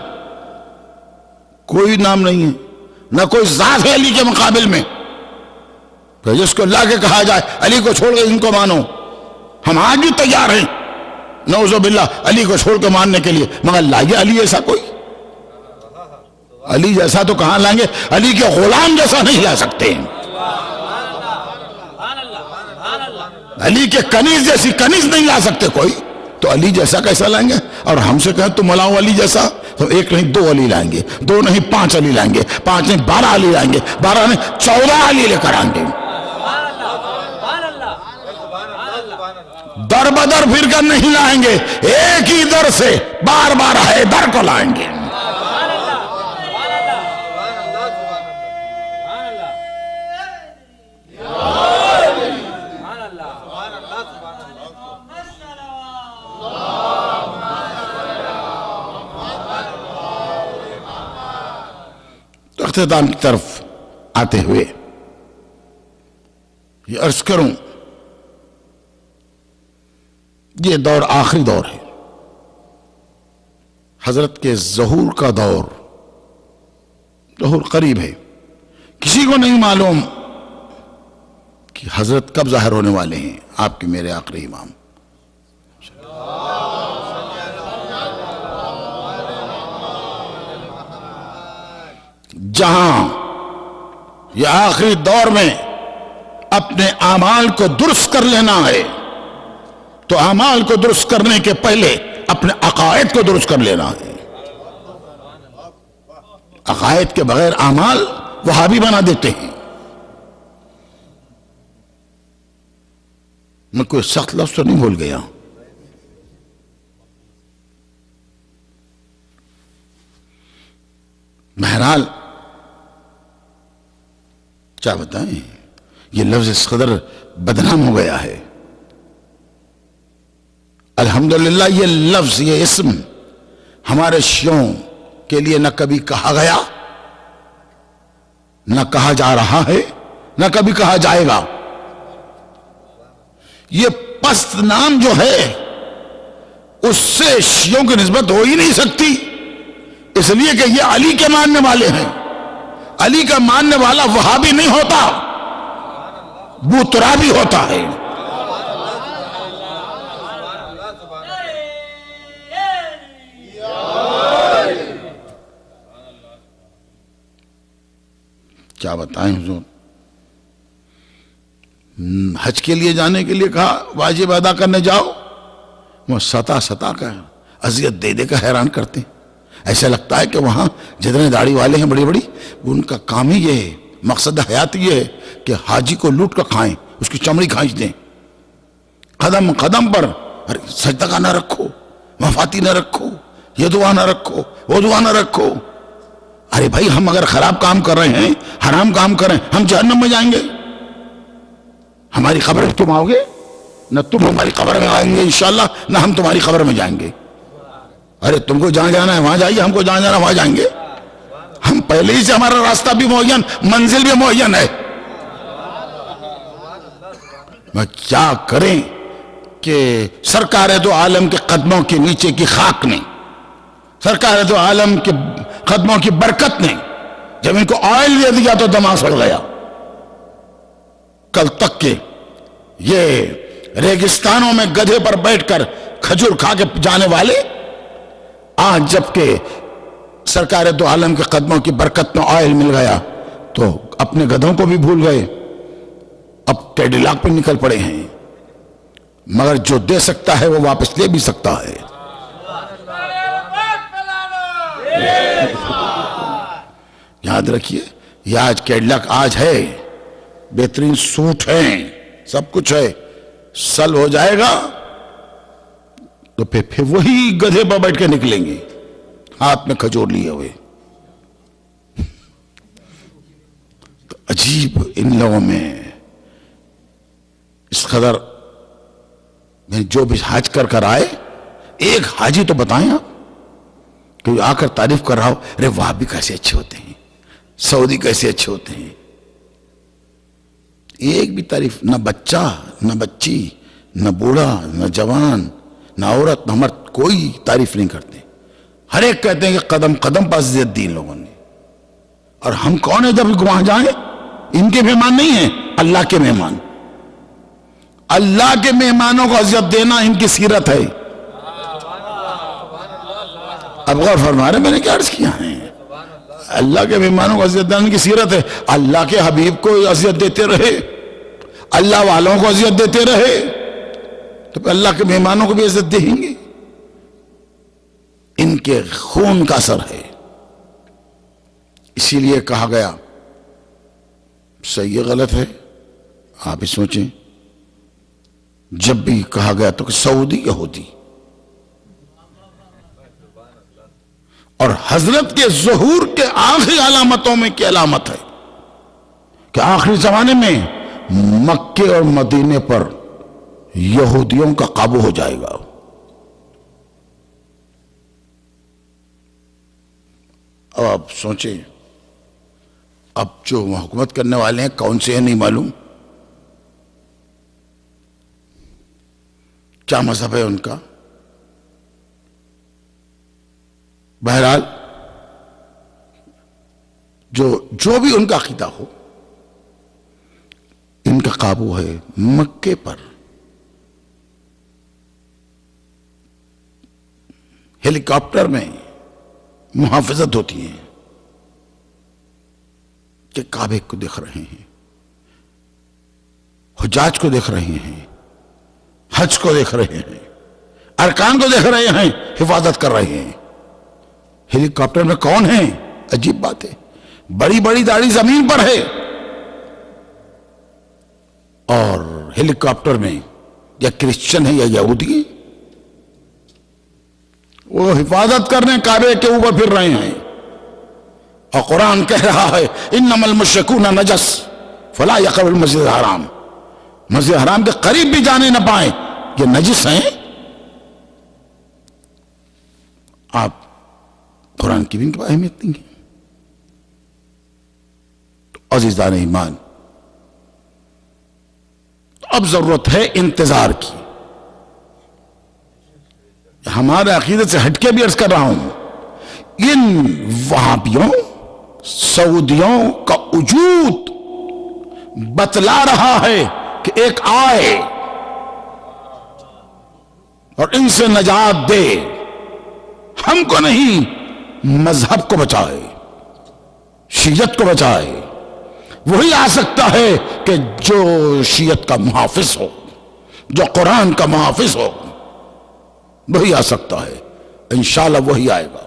کوئی نام نہیں ہے، نہ کوئی ذات ہے علی کے مقابل میں تو جس کو لا کے کہا جائے علی کو چھوڑ کے ان کو مانو۔ ہم آج بھی تیار ہیں نعوذ باللہ علی کو چھوڑ کے ماننے کے لیے، مگر لائیے علی جیسا کوئی؟ علی جیسا تو کہاں لائیں گے؟ علی کے غلام جیسا نہیں لا سکتے ہیں، علی کے کنیز جیسی کنیز نہیں لا سکتے کوئی، تو علی جیسا کیسا لائیں گے؟ اور ہم سے کہیں تم ملاؤ علی جیسا، تو ایک نہیں دو علی لائیں گے، دو نہیں 5 علی لائیں گے، 5 نہیں 12 علی لائیں گے، 12 نہیں 14 علی لے کر آئیں گے۔ در بدر پھر کر نہیں لائیں گے، ایک ہی در سے بار بار ہے در کو لائیں گے۔ اختتام کی طرف آتے ہوئے یہ عرض کروں، یہ دور آخری دور ہے، حضرت کے ظہور کا دور، ظہور قریب ہے۔ کسی کو نہیں معلوم کہ حضرت کب ظاہر ہونے والے ہیں، آپ کے میرے آخری امام۔ جہاں یہ آخری دور میں اپنے اعمال کو درست کر لینا ہے، تو اعمال کو درست کرنے کے پہلے اپنے عقائد کو درست کر لینا ہے۔ عقائد کے بغیر اعمال وہابی بنا دیتے ہیں۔ میں کوئی سخت لفظ تو نہیں بھول گیا؟ بہرحال کیا بتائیں، یہ لفظ اس قدر بدنام ہو گیا ہے۔ الحمدللہ یہ لفظ، یہ اسم ہمارے شیعوں کے لیے نہ کبھی کہا گیا، نہ کہا جا رہا ہے، نہ کبھی کہا جائے گا۔ یہ پست نام جو ہے اس سے شیعوں کی نسبت ہو ہی نہیں سکتی، اس لیے کہ یہ علی کے ماننے والے ہیں۔ علی کا ماننے والا وہابی نہیں ہوتا، بوترابی ہوتا ہے۔ کیا بتائیں حضور، حج کے لیے جانے کے لیے کہا واجب ادا کرنے جاؤ، وہ ستا کا اذیت دے دے کر حیران کرتے ہیں۔ ایسا لگتا ہے کہ وہاں جتنے داڑھی والے ہیں بڑی بڑی، ان کا کام ہی یہ ہے، مقصد حیات یہ ہے کہ حاجی کو لوٹ کر کھائیں، اس کی چمڑی کھینچ دیں، قدم قدم پر سجدہ نہ رکھو، مفاتی نہ رکھو، یہ دعا نہ رکھو، وہ دعا نہ رکھو۔ ارے بھائی ہم اگر خراب کام کر رہے ہیں، حرام کام کر رہے ہیں، ہم جہنم میں جائیں گے؟ ہماری قبر میں تم آؤ گے؟ نہ تم ہماری قبر میں آئیں گے انشاءاللہ، نہ ہم تمہاری قبر میں جائیں گے۔ ارے تم کو جہاں جانا ہے وہاں جائیے، ہم کو جہاں جانا ہے وہاں جائیں گے۔ ہم پہلے ہی سے ہمارا راستہ بھی معین، منزل بھی معین ہے۔ میں کیا کریں کہ سرکار دو عالم کے قدموں کے نیچے کی خاک نے، سرکار دو عالم کے قدموں کی برکت نے جب ان کو آئل دے دیا تو دماغ سڑ گیا۔ کل تک کے یہ ریگستانوں میں گدھے پر بیٹھ کر کھجور کھا کے جانے والے آج جبکہ سرکار دو عالم کے قدموں کی برکت میں آئل مل گیا تو اپنے گدھوں کو بھی بھول گئے، اب کیڈیلاک پہ نکل پڑے ہیں۔ مگر جو دے سکتا ہے وہ واپس لے بھی سکتا ہے۔ یاد رکھیے، یہ آج کیڈیلاک آج ہے، بہترین سوٹ ہیں، سب کچھ ہے، سل ہو جائے گا تو پھر وہی گدھے پر بیٹھ کے نکلیں گے ہاتھ میں کھجور لیے ہوئے۔ تو عجیب ان لوگوں میں اس قدر، جو بھی حج کر کر آئے، ایک حاجی تو بتائیں آپ کہ آ کر تعریف کر رہا ہو، ارے وہاں بھی کیسے اچھے ہوتے ہیں، سعودی کیسے اچھے ہوتے ہیں۔ ایک بھی تعریف، نہ بچہ نہ بچی نہ بوڑھا نہ جوان نہ عورت نہ مرد، کوئی تعریف نہیں کرتے، ہر ایک کہتے ہیں کہ قدم قدم پر عزت دی ان لوگوں نے۔ اور ہم کون ہیں جب وہاں جائیں؟ ان کے مہمان نہیں ہیں، اللہ کے مہمان۔ اللہ کے مہمانوں کو عزت دینا ان کی سیرت ہے۔ اب غور فرما رہے، میں نے کیا عرض کیا ہے، اللہ کے مہمانوں کو عزت دینا ان کی سیرت ہے۔ اللہ کے حبیب کو عزت دیتے رہے، اللہ والوں کو عزت دیتے رہے تو پھر اللہ کے مہمانوں کو بھی عزت دیں گے۔ ان کے خون کا اثر ہے، اسی لیے کہا گیا، صحیح غلط ہے آپ ہی سوچیں، جب بھی کہا گیا تو کہ سعودی یہودی، اور حضرت کے ظہور کے آخری علامتوں میں کی علامت ہے کہ آخری زمانے میں مکے اور مدینے پر یہودیوں کا قابو ہو جائے گا۔ اب آپ سوچیں، اب جو حکومت کرنے والے ہیں کون سے ہیں نہیں معلوم، کیا مذہب ہے ان کا، بہرحال جو بھی ان کا عقیدہ ہو، ان کا قابو ہے مکے پر۔ ہیلی کاپٹر میں محافظت ہوتی ہے کہ کعبے کو دیکھ رہے ہیں، حجاج کو دیکھ رہے ہیں، حج کو دیکھ رہے ہیں، ارکان کو دیکھ رہے ہیں، حفاظت کر رہے ہیں۔ ہیلی کاپٹر میں کون ہیں؟ عجیب بات ہے، بڑی بڑی داڑھی زمین پر ہے، اور ہیلی کاپٹر میں یا کرسچن ہے یا یہودی ہے، وہ حفاظت کرنے کعبے کے اوپر پھر رہے ہیں۔ اور قرآن کہہ رہا ہے انما المشرکون نجس فلا یقربوا المسجد الحرام، مسجد حرام کے قریب بھی جانے نہ پائیں، یہ نجس ہیں۔ آپ قرآن کی بھی ان کی اہمیت نہیں ہے۔ عزیزان ایمان، اب ضرورت ہے انتظار کی۔ ہمارے عقیدے سے ہٹ کے بھی عرض کر رہا ہوں، ان وہابیوں سعودیوں کا وجود بتلا رہا ہے کہ ایک آئے اور ان سے نجات دے، ہم کو نہیں، مذہب کو بچائے، شیعت کو بچائے۔ وہی آ سکتا ہے کہ جو شیعت کا محافظ ہو، جو قرآن کا محافظ ہو، وہی آ سکتا ہے، انشاءاللہ وہی آئے گا۔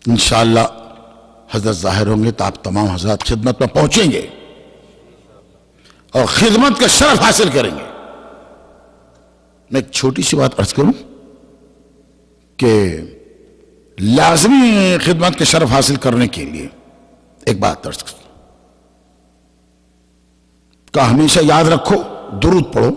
انشاءاللہ حضرت ظاہر ہوں گے تو آپ تمام حضرات خدمت میں پہنچیں گے اور خدمت کا شرف حاصل کریں گے۔ میں ایک چھوٹی سی بات عرض کروں کہ لازمی خدمت کے شرف حاصل کرنے کے لیے ایک بات عرض کروں کہ ہمیشہ یاد رکھو، درود پڑھو،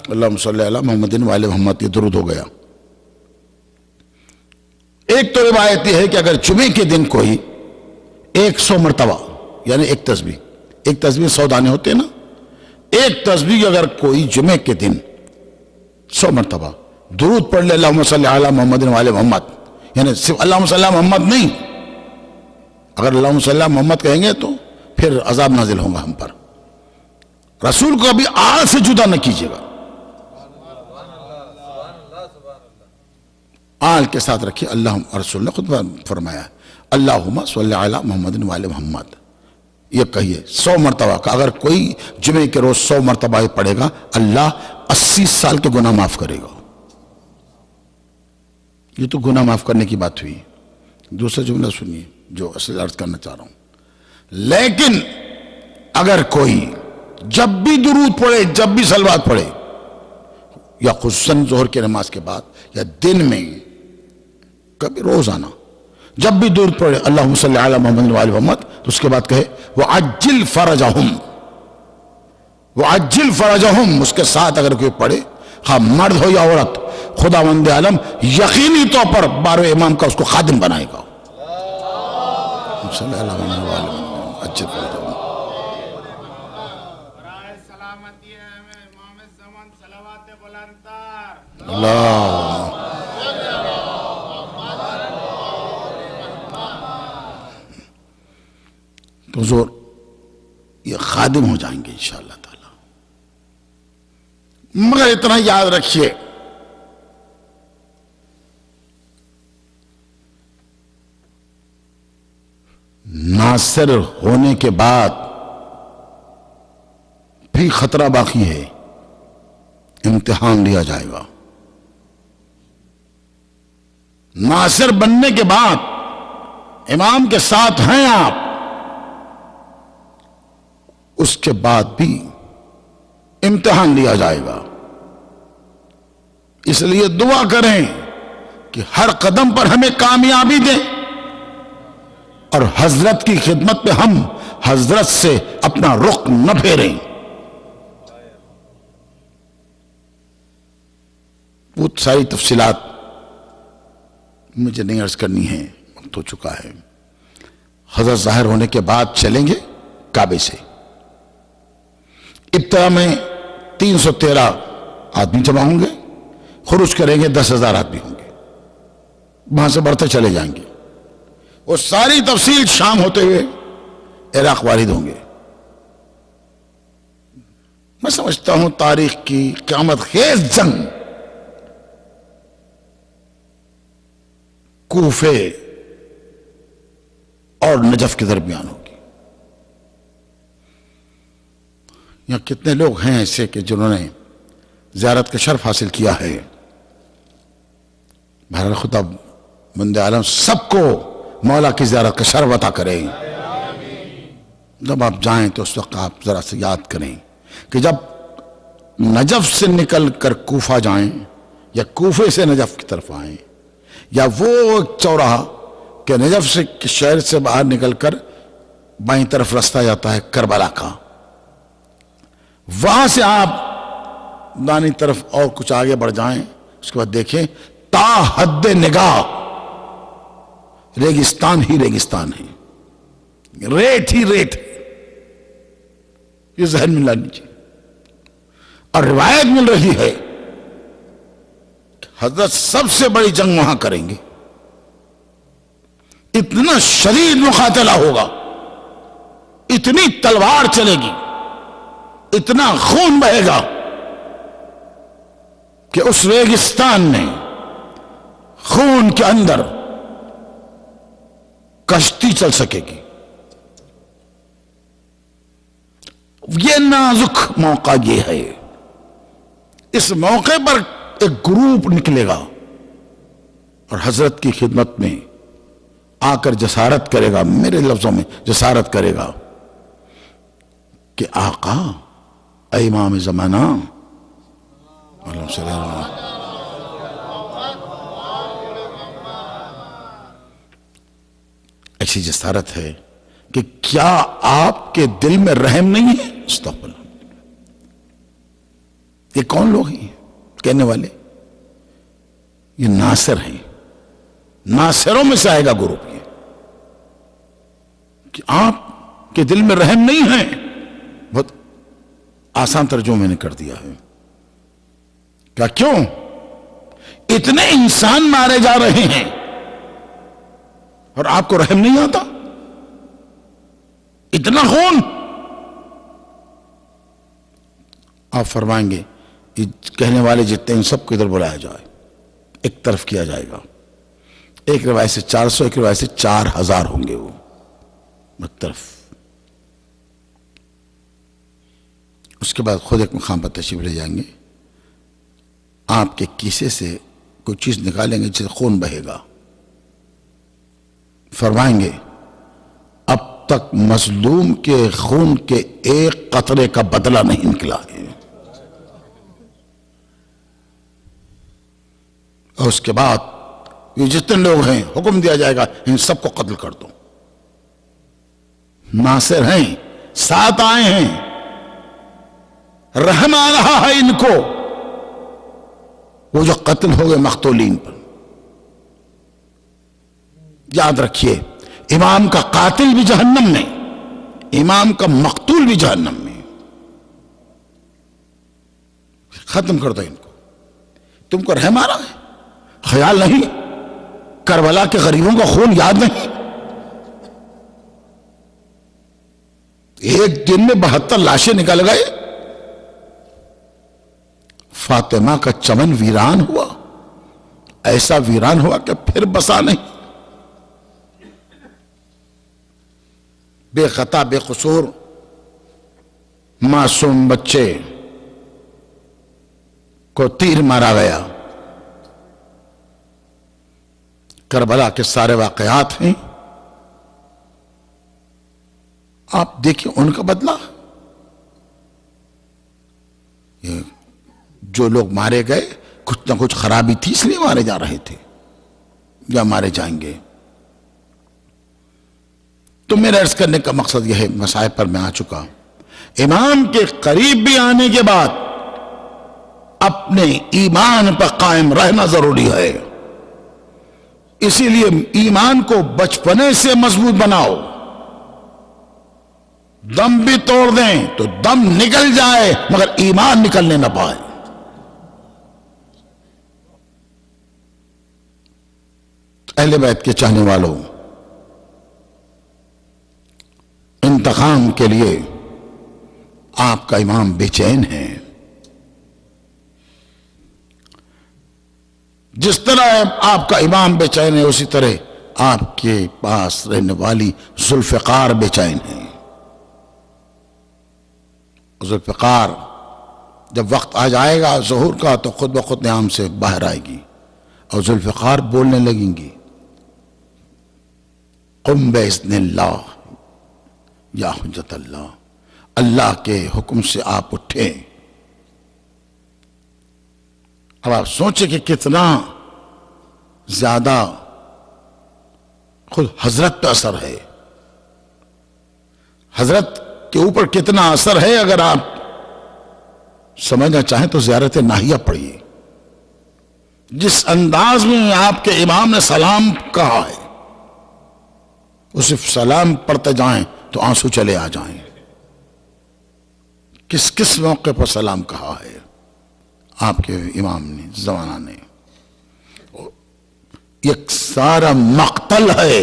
اللہم صلی علی محمد وعلی محمد، یہ درود ہو گیا۔ ایک تو روایت یہ ہے کہ اگر جمعے کے دن کوئی 100 مرتبہ، یعنی ایک تسبیح 100 دانے ہوتے ہیں نا، ایک تسبیح اگر کوئی جمعے کے دن 100 مرتبہ درود پڑھ لے اللہم صلی علی محمد و علی محمد، یعنی صرف اللہم صلی علی محمد نہیں، اگر اللہم صلی علی محمد کہیں گے تو پھر عذاب نازل ہوگا ہم پر. رسول کو ابھی آل سے جدا نہ کیجیے گا، آل کے ساتھ رکھیے. اللہ رسول نے خود فرمایا اللہم صلی علی محمد و علی محمد، یہ کہیے 100 مرتبہ کا. اگر کوئی جمعے کے روز 100 مرتبہ یہ پڑھے گا اللہ 80 سال کے گناہ معاف کرے گا. یہ تو گناہ معاف کرنے کی بات ہوئی. دوسرا جملہ سنیے جو اصل عرض کرنا چاہ رہا ہوں. لیکن اگر کوئی جب بھی درود پڑھے، جب بھی صلوات پڑھے، یا خصوصاً ظہر کی نماز کے بعد یا دن میں کبھی روزانہ جب بھی درود پڑھے اللہم صلی علی محمد و علی محمد، تو اس کے بعد کہے وَعَجِّلْ فَرَجَهُمْ، وَعَجِّلْ فَرَجَهُمْ، اس کے ساتھ اگر کوئی پڑھے، خواہ مرد ہو یا عورت، خداوند عالم یقینی طور پر 12 امام کا اس کو خادم بنائے گا. صلی اللہ علیہ وسلم اجل فرجہم. اللہ تو حضور یہ خادم ہو جائیں گے انشاءاللہ تعالی. مگر اتنا یاد رکھیے ناصر ہونے کے بعد بھی خطرہ باقی ہے، امتحان لیا جائے گا. ناصر بننے کے بعد امام کے ساتھ ہیں آپ، اس کے بعد بھی امتحان لیا جائے گا. اس لیے دعا کریں کہ ہر قدم پر ہمیں کامیابی دیں اور حضرت کی خدمت پہ ہم حضرت سے اپنا رخ نہ پھیریں. وہ ساری تفصیلات مجھے نہیں عرض کرنی ہے، وقت ہو چکا ہے. حضرت ظاہر ہونے کے بعد چلیں گے کعبے سے. ابتدا میں 313 آدمی جمع ہوں گے، خروج کریں گے 10,000 آدمی ہوں گے، وہاں سے بڑھتے چلے جائیں گے. وہ ساری تفصیل شام ہوتے ہوئے عراق وارد ہوں گے. میں سمجھتا ہوں تاریخ کی قیامت خیز جنگ کوفے اور نجف کے درمیان ہوگی. یہاں کتنے لوگ ہیں ایسے کہ جنہوں نے زیارت کا شرف حاصل کیا ہے. بہرحال خدا بند عالم سب کو مولا کی زیارت کا شرف عطا کرے. جب آپ جائیں تو اس وقت آپ ذرا سے یاد کریں کہ جب نجف سے نکل کر کوفہ جائیں یا کوفے سے نجف کی طرف آئیں، یا وہ چوراہا کہ نجف سے شہر سے باہر نکل کر بائیں طرف رستہ جاتا ہے کربلا کا، وہاں سے آپ دانی طرف اور کچھ آگے بڑھ جائیں، اس کے بعد دیکھیں تا حد نگاہ ریگستان ہی ریگستان ہے، ریت ہی ریت ہے. یہ ذہن میں لانی چاہیے. اور روایت مل رہی ہے حضرت سب سے بڑی جنگ وہاں کریں گے. اتنا شدید مقاتلہ ہوگا، اتنی تلوار چلے گی، اتنا خون بہے گا کہ اس ریگستان میں خون کے اندر کشتی چل سکے گی. یہ نازک موقع یہ ہے. اس موقع پر ایک گروپ نکلے گا اور حضرت کی خدمت میں آ کر جسارت کرے گا، میرے لفظوں میں جسارت کرے گا کہ آقا اے امام زمانہ ایسی جسارت ہے کہ کیا آپ کے دل میں رحم نہیں ہے؟ استغفر اللہ. یہ کون لوگ ہیں کہنے والے؟ یہ ناصر ہیں، ناصروں میں سے آئے گا گروپ. یہ کہ آپ کے دل میں رحم نہیں ہے. بہت آسان ترجمہ میں نے کر دیا ہے. کیا کیوں؟ اتنے انسان مارے جا رہے ہیں اور آپ کو رحم نہیں آتا؟ اتنا خون؟ آپ فرمائیں گے یہ کہنے والے جتنے ان سب کو ادھر بلایا جائے، ایک طرف کیا جائے گا. ایک روایت سے 400، ایک روایت سے 4000 ہوں گے وہ ایک طرف. اس کے بعد خود ایک مقام پر تشریف لے جائیں گے، آپ کے کیسے سے کوئی چیز نکالیں گے جس سے خون بہے گا. فرمائیں گے اب تک مظلوم کے خون کے ایک قطرے کا بدلہ نہیں نکلا ہے. اور اس کے بعد یہ جتنے لوگ ہیں حکم دیا جائے گا ان سب کو قتل کر دو. ناصر ہیں، ساتھ آئے ہیں، رحم آ رہا ہے ان کو. وہ جو قتل ہو گئے مقتولین پر، یاد رکھیے امام کا قاتل بھی جہنم میں، امام کا مقتول بھی جہنم میں. ختم کر دو ان کو. تم کو رحم آ رہا ہے؟ خیال نہیں؟ کربلا کے غریبوں کا خون یاد نہیں؟ ایک دن میں 72 لاشیں نکل گئے. فاطمہ کا چمن ویران ہوا، ایسا ویران ہوا کہ پھر بسا نہیں. بے خطا بے قصور معصوم بچے کو تیر مارا گیا. کربلا کے سارے واقعات ہیں، آپ دیکھیں ان کا بدلہ. یہ جو لوگ مارے گئے کچھ نہ کچھ خرابی تھی اس لیے مارے جا رہے تھے یا مارے جائیں گے. تو میرا عرض کرنے کا مقصد یہ ہے، مصائب پر میں آ چکا. امام کے قریب بھی آنے کے بعد اپنے ایمان پر قائم رہنا ضروری ہے. اسی لیے ایمان کو بچپنے سے مضبوط بناؤ. دم بھی توڑ دیں تو دم نکل جائے مگر ایمان نکلنے نہ پائے. اہل بیت کے چاہنے والوں، انتقام کے لیے آپ کا امام بے چین ہے. جس طرح آپ کا امام بے چین ہے اسی طرح آپ کے پاس رہنے والی ذوالفقار بے چین ہے. ذوالفقار جب وقت آ جائے گا ظہور کا تو خود بخود نیام سے باہر آئے گی اور ذوالفقار بولنے لگیں گی قم باذن اللہ یا حجت اللہ. اللہ کے حکم سے آپ اٹھیں. اب آپ سوچیں کہ کتنا زیادہ خود حضرت پہ اثر ہے، حضرت کے اوپر کتنا اثر ہے. اگر آپ سمجھنا چاہیں تو زیارت ناہیہ پڑھیے. جس انداز میں آپ کے امام نے سلام کہا ہے اسے سلام پڑھتے جائیں تو آنسو چلے آ جائیں. کس کس موقع پر سلام کہا ہے آپ کے امام نے زمانہ نے. ایک سارا مقتل ہے.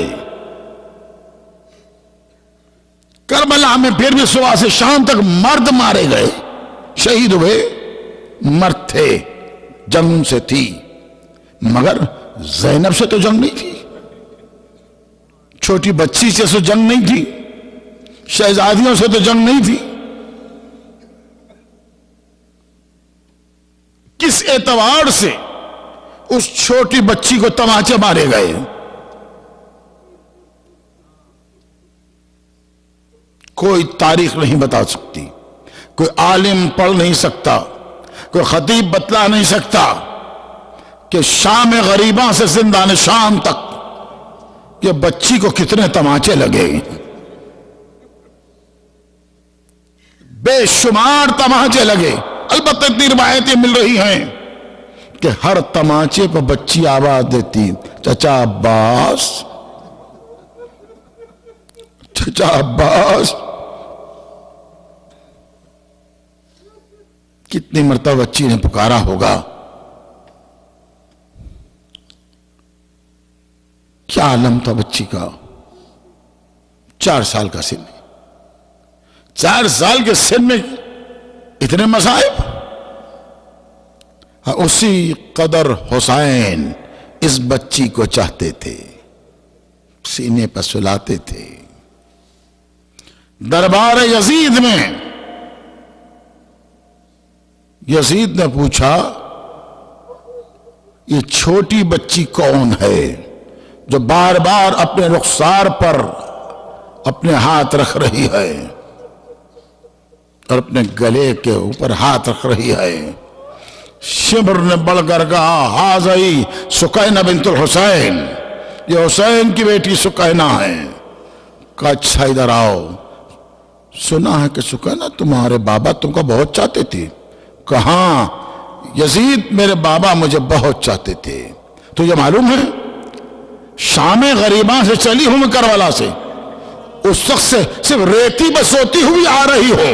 کربلا میں پھر بھی صبح سے شام تک مرد مارے گئے، شہید ہوئے. مرد تھے، جنگ ان سے تھی، مگر زینب سے تو جنگ نہیں تھی، چھوٹی بچی سے تو جنگ نہیں تھی، شہزادیوں سے تو جنگ نہیں تھی. کس اعتبار سے اس چھوٹی بچی کو تماچے مارے گئے؟ کوئی تاریخ نہیں بتا سکتی، کوئی عالم پڑھ نہیں سکتا، کوئی خطیب بتلا نہیں سکتا کہ شام غریباں سے زندان شام تک یہ بچی کو کتنے تماچے لگے. بے شمار تماچے لگے. البتہ اتنی روایتیں مل رہی ہیں کہ ہر تماچے پر بچی آواز دیتی چچا عباس، چچا عباس. کتنی مرتبہ بچی نے پکارا ہوگا. کیا عالم تھا بچی کا، 4 سال کا سن، 4 سال کے سن میں اتنے مصائب۔ اسی قدر حسین اس بچی کو چاہتے تھے، سینے پر سلاتے تھے۔ دربار یزید میں یزید نے پوچھا یہ چھوٹی بچی کون ہے جو بار بار اپنے رخسار پر اپنے ہاتھ رکھ رہی ہے اور اپنے گلے کے اوپر ہاتھ رکھ رہی ہے؟ شمر نے بڑھ کر کہا ہاذی سکینہ بنت الحسین، یہ حسین کی بیٹی سکینہ ہے۔ کہا اچھا ادھر آؤ، سنا ہے کہ سکینہ تمہارے بابا تم کو بہت چاہتے تھے۔ کہاں یزید میرے بابا مجھے بہت چاہتے تھے، تو یہ معلوم ہے شام غریباں سے چلی ہوں میں کربلا سے، اس وقت سے صرف ریتی بسوتی ہوئی آ رہی ہو۔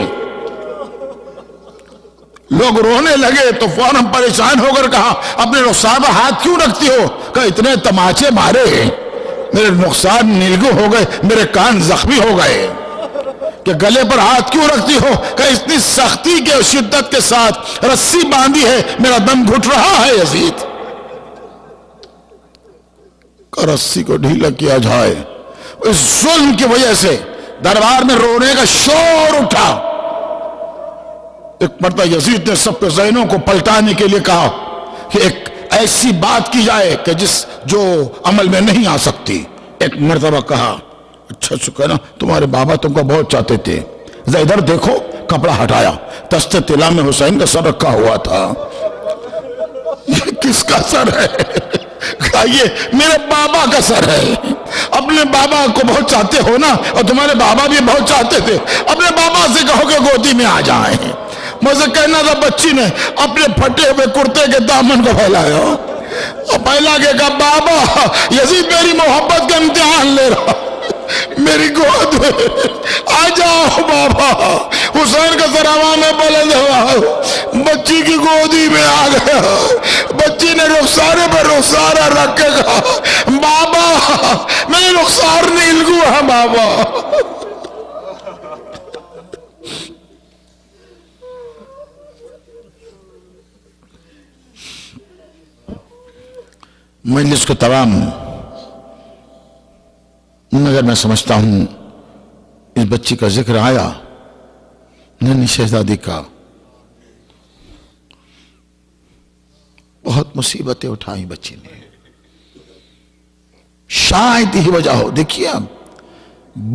لوگ رونے لگے تو فوراً پریشان ہو کر کہا اپنے رخسار پر ہاتھ کیوں رکھتی ہو؟ کہا اتنے تماچے مارے میرے رخسار نیلگو ہو گئے، میرے کان زخمی ہو گئے۔ کہ گلے پر ہاتھ کیوں رکھتی ہو؟ کہ اتنی سختی کے شدت کے ساتھ رسی باندھی ہے، میرا دم گھٹ رہا ہے یزید۔ کہ رسی کو ڈھیلا کیا جائے۔ اس ظلم کی وجہ سے دربار میں رونے کا شور اٹھا۔ ایک مرتبہ یزید نے سب کے ذہنوں کو پلٹانے کے لیے کہا کہ ایک ایسی بات کی جائے کہ جو عمل میں نہیں آ سکتی۔ ایک مرتبہ کہا اچھا سکینہ تمہارے بابا تم کو بہت چاہتے تھے، ذرا ادھر دیکھو۔ کپڑا ہٹایا، دست طلا میں حسین کا سر رکھا ہوا تھا۔ یہ کس کا سر ہے؟ کہا یہ میرے بابا کا سر ہے۔ اپنے بابا کو بہت چاہتے ہو نا، اور تمہارے بابا بھی بہت چاہتے تھے، اپنے بابا سے کہو کہ گودی میں آ جائیں۔ مجھے کہنا تھا بچی نے اپنے پھٹے ہوئے کرتے کے دامن کو پھیلایا اور پھیلا کے کہا بابا یزید میری محبت کا امتحان لے رہا، میری گود میں آ جاؤ بابا۔ حسین کا سراوا میں بلند ہوا، بچی کی گودی میں آ گیا۔ بچی نے رخسارے پر رخسارہ رکھ کے کہا بابا میرے رخسار نیلگو ہے بابا۔ مجلس کو تمام مگر میں سمجھتا ہوں اس بچی کا ذکر آیا، ننھی شہزادی کا، بہت مصیبتیں اٹھائیں بچی نے، شاید ہی وجہ ہو۔ دیکھیے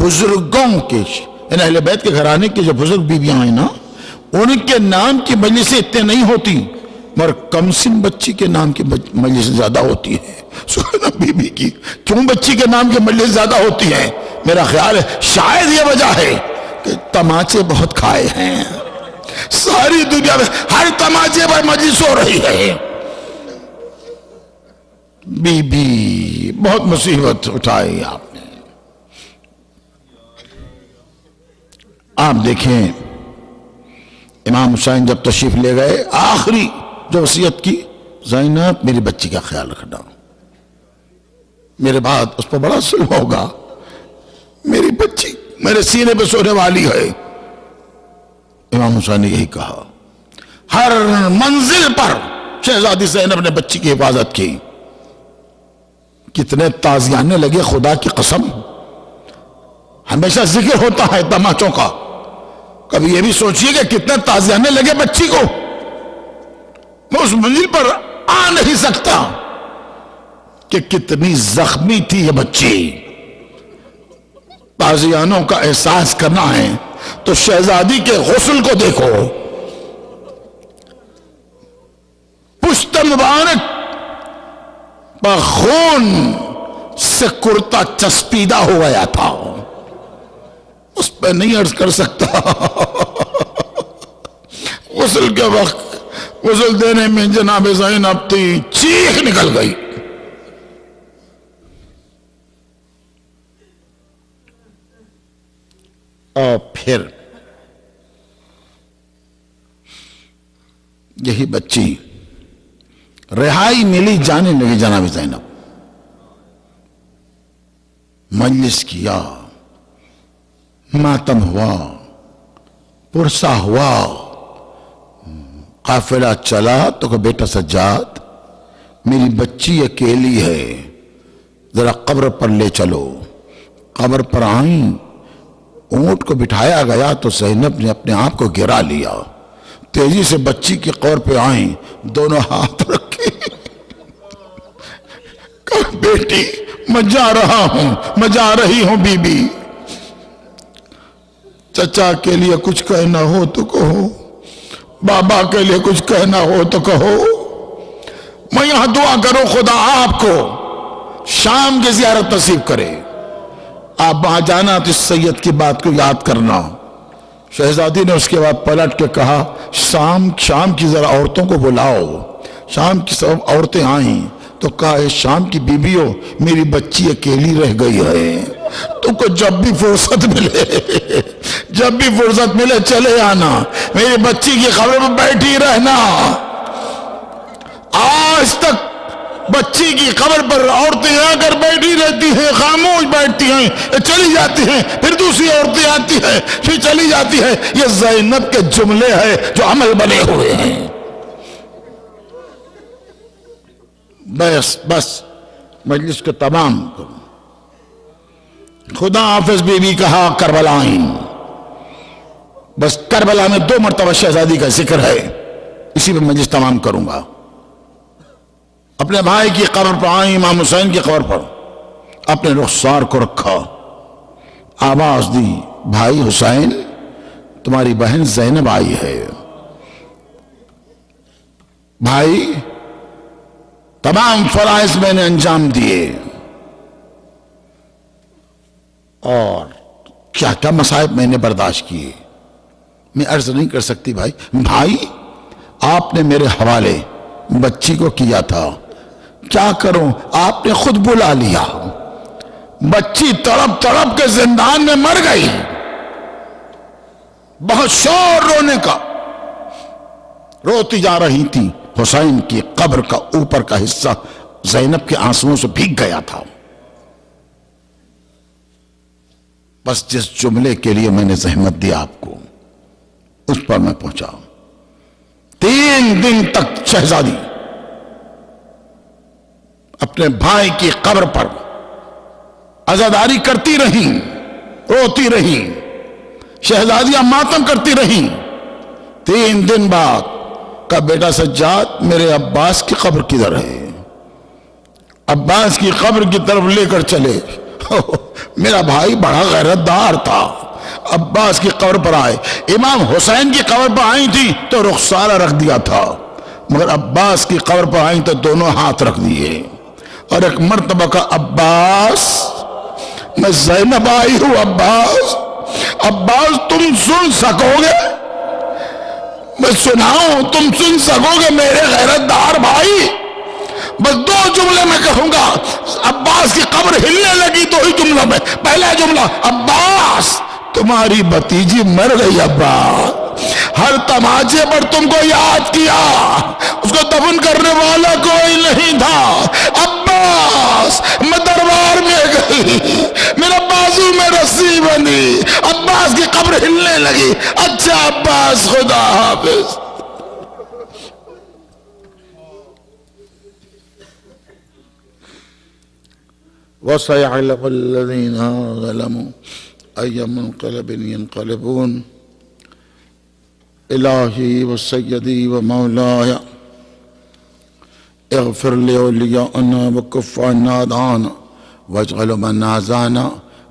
بزرگوں کے یعنی اہل بیت کے گھرانے کی جو بزرگ بیویاں ہیں نا، ان کے نام کی مجلسیں اتنے نہیں ہوتی، مگر کم سن بچی کے نام کی مجلس زیادہ ہوتی ہے۔ سکینہ بی بی کی کیوں بچی کے نام کی مجلس زیادہ ہوتی ہے؟ میرا خیال ہے شاید یہ وجہ ہے کہ تماچے بہت کھائے ہیں، ساری دنیا میں ہر تماچے پر مجلس ہو رہی ہے۔ بی بی بہت مصیبت اٹھائی آپ نے۔ آپ دیکھیں امام حسین جب تشریف لے گئے، آخری جو وصیت کی زینب میری بچی کا خیال رکھنا، میرے بعد اس پر بڑا ظلم ہوگا، میری بچی میرے سینے پہ سونے والی ہے۔ امام حسین نے یہی کہا، ہر منزل پر شہزادی زینب نے بچی کی حفاظت کی۔ کتنے تازیانے لگے، خدا کی قسم ہمیشہ ذکر ہوتا ہے تماچوں کا، کبھی یہ بھی سوچئے کہ کتنے تازیانے لگے بچی کو، میں اس منزل پر آ نہیں سکتا کہ کتنی زخمی تھی یہ بچی۔ تازیانوں کا احساس کرنا ہے تو شہزادی کے غسل کو دیکھو، پشت مبارک پر خون سے کرتا چسپیدہ ہو گیا تھا، اس پہ نہیں عرض کر سکتا۔ غسل کے وقت غسل دینے میں جناب زینب تھی، چیخ نکل گئی۔ اور پھر یہی بچی رہائی ملی، جانے لگی جناب زینب۔ مجلس کیا، ماتم ہوا، پرسہ ہوا، قافلہ چلا تو کہ بیٹا سجاد میری بچی اکیلی ہے، ذرا قبر پر لے چلو۔ قبر پر آئیں، اونٹ کو بٹھایا گیا تو زینب نے اپنے آپ کو گرا لیا، تیزی سے بچی کی قبر پہ آئیں، دونوں ہاتھ رکھے، کہا بیٹی میں جا رہا ہوں، میں جا رہی ہوں بی بی، چچا کے لیے کچھ کہنا ہو تو کہو، بابا کے لیے کچھ کہنا ہو تو کہو، میں یہاں دعا کروں خدا آپ کو شام کی زیارت نصیب کرے، آپ وہاں جانا تو اس سید کی بات کو یاد کرنا۔ شہزادی نے اس کے بعد پلٹ کے کہا شام کی ذرا عورتوں کو بلاؤ۔ شام کی سب عورتیں آئیں تو کہا اے شام کی بیویوں میری بچی اکیلی رہ گئی ہے، تو کو جب بھی فرصت ملے چلے آنا، میری بچی کی قبر میں بیٹھی رہنا۔ آج تک بچی کی قبر پر عورتیں آ کر بیٹھی رہتی ہیں، خاموش بیٹھتی ہیں، چلی جاتی ہیں، پھر دوسری عورتیں آتی ہیں، پھر چلی جاتی ہیں۔ یہ زینب کے جملے ہیں جو عمل بنے ہوئے ہیں۔ بس مجلس کو تمام کرو۔ خدا حافظ بی بی کہا کربلا آئیں، بس کربلا میں 2 مرتبہ شہزادی کا ذکر ہے، اسی پہ مجلس تمام کروں گا۔ اپنے بھائی کی قبر پر آئیں، امام حسین کی قبر پر اپنے رخسار کو رکھا، آواز دی بھائی حسین تمہاری بہن زینب آئی ہے۔ بھائی تمام فرائض میں نے انجام دیے، اور کیا کیا مصائب میں نے برداشت کیے، میں عرض نہیں کر سکتی بھائی آپ نے میرے حوالے بچی کو کیا تھا، کیا کروں آپ نے خود بلا لیا، بچی تڑپ تڑپ کے زندان میں مر گئی، بہت شور رونے کا، روتی جا رہی تھی، حسین کی قبر کا اوپر کا حصہ زینب کے آنسوؤں سے بھیگ گیا تھا۔ بس جس جملے کے لیے میں نے زحمت دی آپ کو اس پر میں پہنچا۔ 3 دن تک شہزادی اپنے بھائی کی قبر پر عزاداری کرتی رہی، روتی رہی، شہزادیاں ماتم کرتی رہی۔ 3 دن بعد کہا بیٹا سجاد میرے عباس کی قبر کدھر ہے؟ عباس کی قبر کی طرف لے کر چلے۔ میرا بھائی بڑا غیرت دار تھا، عباس کی قبر پر آئے، امام حسین کی قبر پر آئی تھی تو رخسارہ رکھ دیا تھا، مگر عباس کی قبر پر آئی تو دونوں ہاتھ رکھ دیے، اور ایک مرتبہ کا عباس میں زینب آئی ہوں، عباس تم سن سکو گے؟ میں سناؤں تم سن سکو گے میرے غیرت دار بھائی؟ بس 2 جملے میں کہوں گا۔ عباس کی قبر ہلنے لگی تو ہی جملہ میں، پہلا جملہ عباس تمہاری بھتیجی مر گئی، عباس ہر تماچے پر تم کو یاد کیا، اس کو دفن کرنے والا کوئی نہیں تھا، عباس میں دربار میں گئی، میرا بازو میں رسی بنی، عباس کی قبر ہلنے لگی، اچھا عباس خدا حافظ۔ وَسَيَعْلَمُ الَّذِينَ ظَلَمُوا أَيَّ مُنقَلَبٍ يَنقَلِبُونَ إِلَٰهِي وَسَيِّدِي وَمَوْلَايَ اغفر لأوليائنا وكف عنا أعداءنا واجعل من نازعنا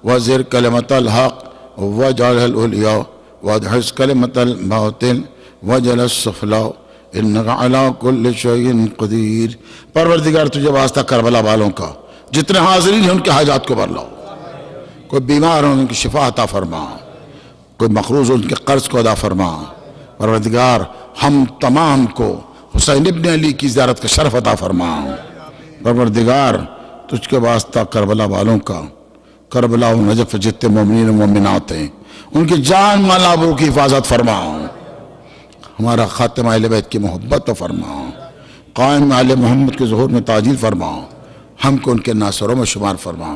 وزر كلمة الحق واجعلها العليا وادحس كلمة الباطل واجعل السفلى إنك على كل شيء قدير۔ پروردگار تجھے واسطہ کربلا والوں کا، جتنے حاضرین ہیں ان کے حاجات کو بھر لاؤ، کوئی بیمار ہوں ان کی شفا عطا فرما، کوئی مقروض ہو ان کے قرض کو ادا فرما۔ پروردگار ہم تمام کو حسین ابن علی کی زیارت کا شرف عطا فرما۔ پروردگار تجھ کے واسطہ کربلا والوں کا، کربلا و نجف جتنے مومنین و مومنات ہیں ان کی جان مال آبرو کی حفاظت فرما، ہمارا خاتمہ اہل بیت کی محبت فرما، قائم آل محمد کے ظہور میں تاجیل فرما، ہم کو ان کے ناصروں میں شمار فرما۔